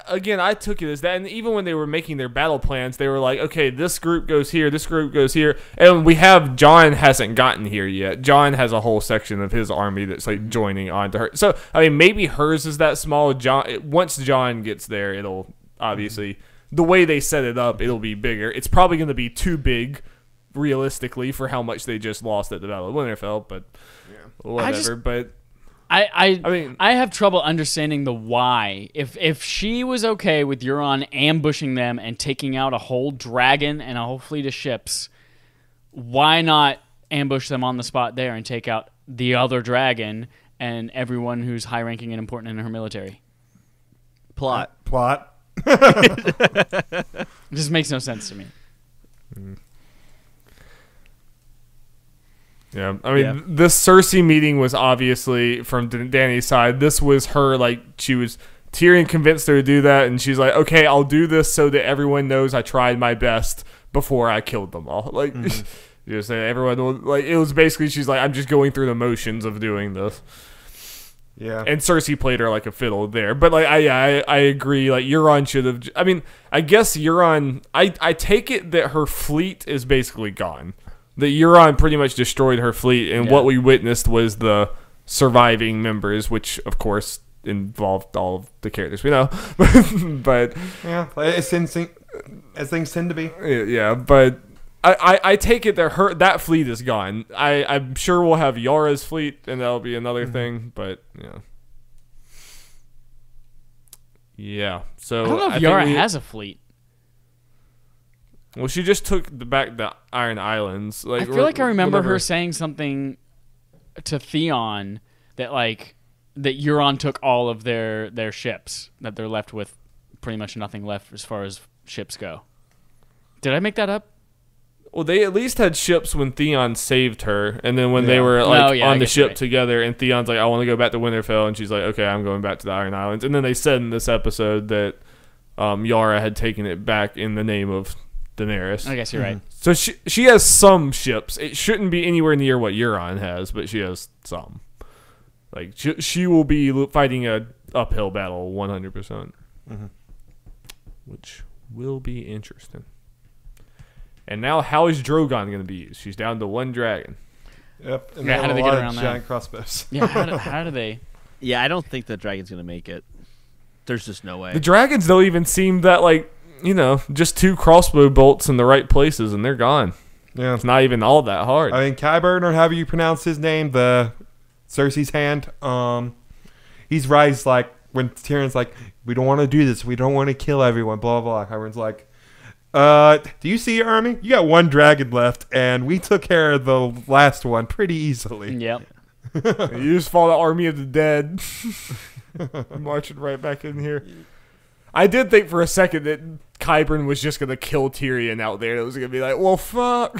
[SPEAKER 2] took it as that, and even when they were making their battle plans, they were like, okay, this group goes here, this group goes here, and Jon hasn't gotten here yet. Jon has a whole section of his army that's like joining on to her. So I mean, maybe hers is that small. Once Jon gets there, it'll obviously the way they set it up, it'll be bigger. It's probably going to be too big, realistically, for how much they just lost at the Battle of Winterfell. But whatever.
[SPEAKER 4] I
[SPEAKER 2] mean,
[SPEAKER 4] I have trouble understanding the why. If she was okay with Euron ambushing them and taking out a whole dragon and a whole fleet of ships, why not ambush them on the spot there and take out the other dragon and everyone who's high-ranking and important in her military?
[SPEAKER 5] Plot.
[SPEAKER 4] It just makes no sense to me.
[SPEAKER 2] Yeah, I mean, this Cersei meeting was obviously from Dany's side. This was her, like, Tyrion convinced her to do that, and she's like, okay, I'll do this so that everyone knows I tried my best before I killed them all. Like, you say everyone will, like, it was basically, she's like, I'm just going through the motions of doing this.
[SPEAKER 3] Yeah.
[SPEAKER 2] And Cersei played her like a fiddle there. But, like, I agree, like, Euron should have, I mean, I guess Euron, I take it that her fleet is basically gone. The Euron pretty much destroyed her fleet, and what we witnessed was the surviving members, which, of course, involved all of the characters we know. But
[SPEAKER 3] yeah, as things tend to be.
[SPEAKER 2] Yeah, but I take it that that fleet is gone. I'm sure we'll have Yara's fleet, and that'll be another thing. But yeah. So
[SPEAKER 4] I don't know if Yara has a fleet.
[SPEAKER 2] Well, she just took back the Iron Islands.
[SPEAKER 4] I feel like I remember her saying something to Theon that that Euron took all of their ships, that they're left with pretty much nothing left as far as ships go. Did I make that up?
[SPEAKER 2] Well, they at least had ships when Theon saved her, and then when they were on the ship together, and Theon's like, I want to go back to Winterfell, and she's like, okay, I'm going back to the Iron Islands. And then they said in this episode that Yara had taken it back in the name of Daenerys.
[SPEAKER 4] I guess you're right.
[SPEAKER 2] So she has some ships. It shouldn't be anywhere near what Euron has, but she has some. Like she will be fighting a uphill battle 100%, which will be interesting. And now, how is Drogon going to be used? She's down to one dragon.
[SPEAKER 3] Yep. And
[SPEAKER 4] how do they get around that?
[SPEAKER 3] Giant crossbows.
[SPEAKER 4] Yeah, how do they?
[SPEAKER 5] Yeah, I don't think the dragon's going to make it. There's just no way.
[SPEAKER 2] The dragons don't even seem that, just 2 crossbow bolts in the right places, and they're gone.
[SPEAKER 3] Yeah.
[SPEAKER 2] It's not even all that hard.
[SPEAKER 3] I mean, Qyburn, or however you pronounce his name, the Cersei's hand, he's right. When Tyrion's like, we don't want to do this. We don't want to kill everyone, blah, blah, blah. Qyburn's like, do you see your army? You got 1 dragon left, and we took care of the last one pretty easily.
[SPEAKER 4] Yep.
[SPEAKER 2] You just fought the army of the dead. Marching right back in here. I did think for a second that Qyburn was just going to kill Tyrion out there. It was going to be like, well, fuck.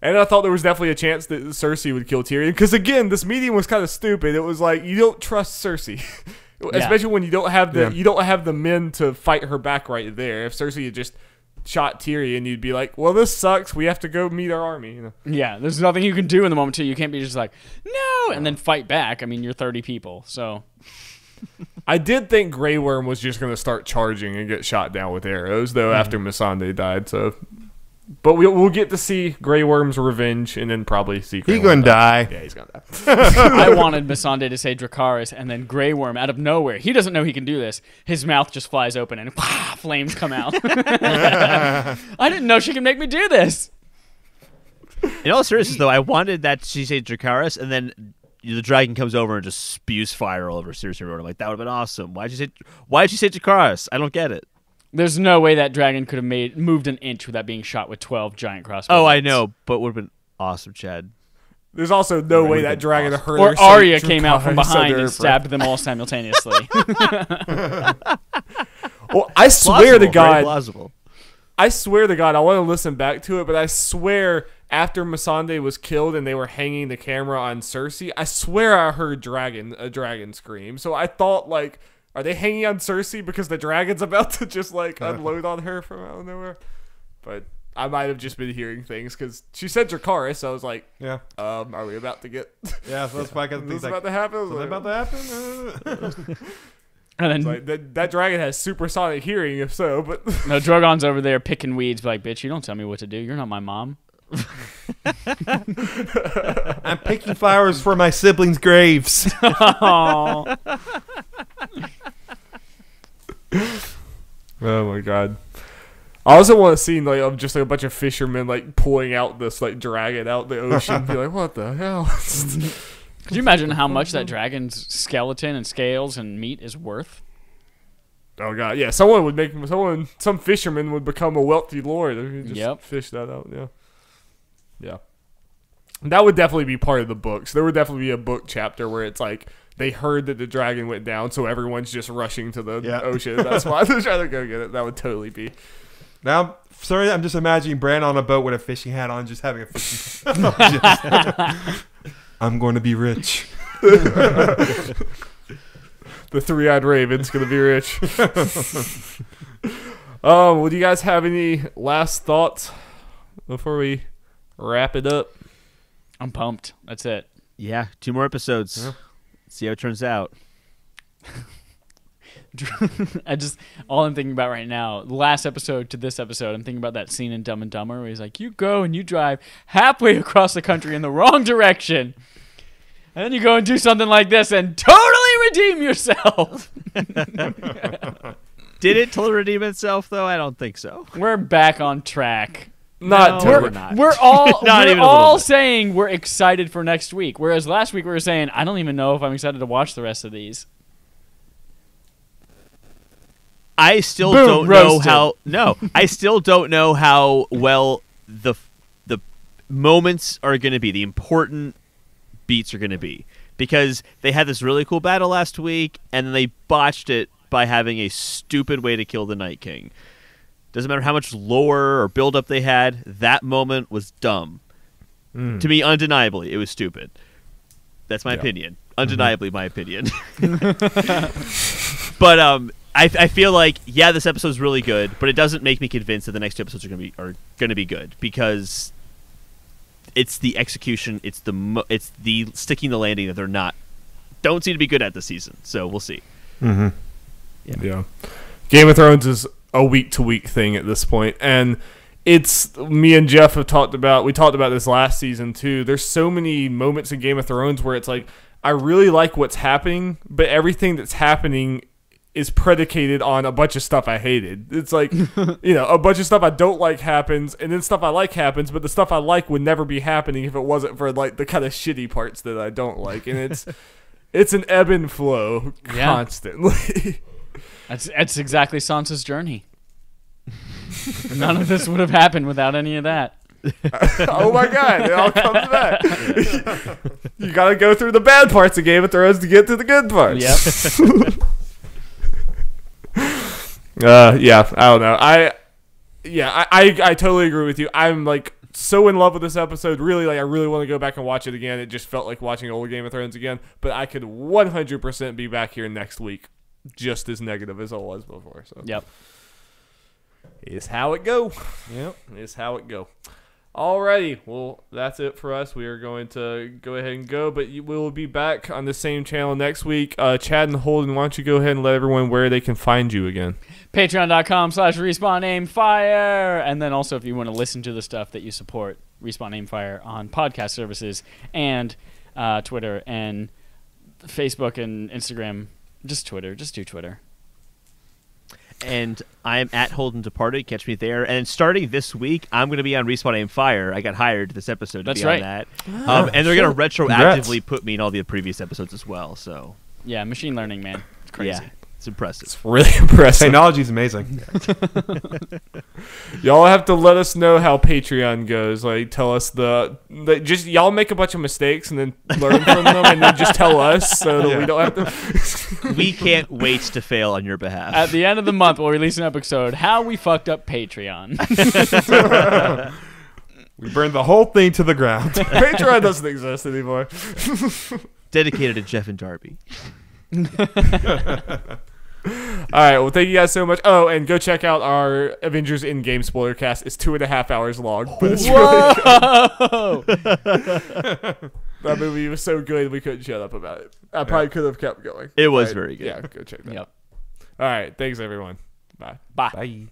[SPEAKER 2] And I thought there was definitely a chance that Cersei would kill Tyrion. Because, again, this meeting was kind of stupid. It was like, you don't trust Cersei. Especially when you don't have the men to fight her back right there. If Cersei had just shot Tyrion, you'd be like, well, this sucks. We have to go meet our army. You know?
[SPEAKER 4] Yeah, there's nothing you can do in the moment, too. You can't be just like, no, and then fight back. I mean, you're 30 people, so...
[SPEAKER 2] I did think Grey Worm was just going to start charging and get shot down with arrows, though, after Missandei died. So, but we'll get to see Grey Worm's revenge, and then probably see.
[SPEAKER 3] He's going to die.
[SPEAKER 2] Yeah, he's going to die.
[SPEAKER 4] I wanted Missandei to say Dracarys, and then Grey Worm out of nowhere. He doesn't know he can do this. His mouth just flies open, and flames come out. I didn't know she could make me do this.
[SPEAKER 5] In all seriousness, though, I wanted that she say Dracarys, and then the dragon comes over and just spews fire all over Cersei Road. I'm like, that would have been awesome. Why'd you say Dracarys? I don't get it.
[SPEAKER 4] There's no way that dragon could have moved an inch without being shot with 12 giant crossbows.
[SPEAKER 5] Oh, I know, but would have been awesome, Chad.
[SPEAKER 2] There's also no way that dragon heard
[SPEAKER 4] or
[SPEAKER 2] her
[SPEAKER 4] Arya
[SPEAKER 2] say
[SPEAKER 4] came out from behind and
[SPEAKER 2] her
[SPEAKER 4] stabbed them all simultaneously.
[SPEAKER 2] Well, I swear to God,
[SPEAKER 5] very plausible.
[SPEAKER 2] I swear to God, I want to listen back to it, but I swear after Missandei was killed and they were hanging the camera on Cersei, I swear I heard a dragon scream. So I thought, like, are they hanging on Cersei because the dragon's about to just, like, unload on her from out of nowhere? But I might have just been hearing things because she said Dracarys, so I was like,
[SPEAKER 3] yeah.
[SPEAKER 2] Are we about to get...
[SPEAKER 3] Yeah, so that's why I got
[SPEAKER 2] this about to happen?
[SPEAKER 3] Something about to happen?
[SPEAKER 2] And then that dragon has supersonic hearing, if so, but...
[SPEAKER 4] No, Drogon's over there picking weeds, like, bitch, you don't tell me what to do. You're not my mom.
[SPEAKER 3] I'm picking flowers for my siblings' graves.
[SPEAKER 4] Oh
[SPEAKER 2] my God. I also want to see of just a bunch of fishermen pulling out this dragon out the ocean and be like, what the hell?
[SPEAKER 4] Could you imagine how much that dragon's skeleton and scales and meat is worth?
[SPEAKER 2] Oh God, yeah. Some fisherman would become a wealthy lord if he just fish that out. Yeah. That would definitely be part of the books. There would definitely be a book chapter where it's like they heard that the dragon went down, so everyone's just rushing to the ocean. That's why they're trying to go get it. That would totally be.
[SPEAKER 3] Now, sorry, I'm just imagining Bran on a boat with a fishing hat on, just having a fishing. I'm going to be rich.
[SPEAKER 2] The three-eyed raven's going to be rich. Well, do you guys have any last thoughts before we wrap it up?
[SPEAKER 4] I'm pumped. That's it.
[SPEAKER 5] Yeah, 2 more episodes.
[SPEAKER 3] Yeah.
[SPEAKER 5] See how it turns out.
[SPEAKER 4] All I'm thinking about right now, the last episode to this episode, I'm thinking about that scene in Dumb and Dumber where he's like, you go and you drive halfway across the country in the wrong direction. And then you go and do something like this and totally redeem yourself.
[SPEAKER 5] Did it totally redeem itself, though? I don't think so.
[SPEAKER 4] We're back on track.
[SPEAKER 5] We're not.
[SPEAKER 4] We're all
[SPEAKER 5] Not even
[SPEAKER 4] we're
[SPEAKER 5] a little
[SPEAKER 4] all
[SPEAKER 5] bit.
[SPEAKER 4] saying we're excited for next week, whereas last week we were saying I don't even know if I'm excited to watch the rest of these.
[SPEAKER 5] I still
[SPEAKER 4] Boom,
[SPEAKER 5] don't know
[SPEAKER 4] roasted.
[SPEAKER 5] how. No, I still don't know how well the moments are going to be. The important beats are going to be, because they had this really cool battle last week, and then they botched it by having a stupid way to kill the Night King. Doesn't matter how much lore or build up they had. That moment was dumb. To me, undeniably, it was stupid. That's my opinion. Undeniably, my opinion. But I feel like, yeah, this episode's really good, but it doesn't make me convinced that the next two episodes are going to be good, because it's the execution, it's the sticking the landing that they're don't seem to be good at this season. So we'll see.
[SPEAKER 2] Yeah. Game of Thrones is a week-to-week thing at this point, and it's me and Jeff have talked about. We talked about this last season too. There's so many moments in Game of Thrones where it's like, I really like what's happening, but everything that's happening is predicated on a bunch of stuff I hated. It's like, a bunch of stuff I don't like happens, and then stuff I like happens, but the stuff I like would never be happening if it wasn't for like the kind of shitty parts that I don't like, and it's an ebb and flow constantly.
[SPEAKER 4] That's exactly Sansa's journey. None of this would have happened without any of that.
[SPEAKER 2] Oh my god, it all comes back. You gotta go through the bad parts of Game of Thrones to get to the good parts.
[SPEAKER 4] Yep.
[SPEAKER 2] I don't know. I totally agree with you. I'm like so in love with this episode. Really, I really want to go back and watch it again. It just felt like watching old Game of Thrones again. But I could 100% be back here next week, just as negative as I was before. So
[SPEAKER 4] Yep.
[SPEAKER 2] It's how it go.
[SPEAKER 3] Yep.
[SPEAKER 2] It's how it go. Alrighty, well, that's it for us. We are going to go ahead and go, but we'll be back on the same channel next week. Chad and Holden, why don't you go ahead and let everyone where they can find you again?
[SPEAKER 4] Patreon.com/RespawnAimFire. And then also, if you want to listen to the stuff that you support, Respawn Aim Fire on podcast services and Twitter and Facebook and Instagram. Just Twitter. Just do Twitter.
[SPEAKER 5] And I'm at Holden Departed. Catch me there. And starting this week, I'm going to be on Respawn Aim Fire. I got hired this episode to
[SPEAKER 4] That's
[SPEAKER 5] be
[SPEAKER 4] right.
[SPEAKER 5] on that. And they're going to retroactively put me in all the previous episodes as well. So
[SPEAKER 4] Yeah, machine learning, man. It's crazy.
[SPEAKER 5] yeah, it's impressive.
[SPEAKER 2] It's really impressive.
[SPEAKER 3] Technology's amazing.
[SPEAKER 2] Y'all have to let us know how Patreon goes. Like, tell us just y'all make a bunch of mistakes and then learn from them, and then just tell us so that we don't have to.
[SPEAKER 5] We can't wait to fail on your behalf.
[SPEAKER 4] At the end of the month, we'll release an episode, How We Fucked Up Patreon.
[SPEAKER 3] We burned the whole thing to the ground.
[SPEAKER 2] Patreon doesn't exist anymore.
[SPEAKER 5] Dedicated to Jeff and Darby.
[SPEAKER 2] All right, well, thank you guys so much. Oh, and go check out our Avengers Endgame Spoilercast. It's 2.5 hours long, but it's really good. That movie was so good we couldn't shut up about it. I probably could have kept going.
[SPEAKER 5] It was very good.
[SPEAKER 2] Yeah, go check that out.
[SPEAKER 4] Yep.
[SPEAKER 2] All right, thanks, everyone. Bye.
[SPEAKER 4] Bye.
[SPEAKER 3] Bye.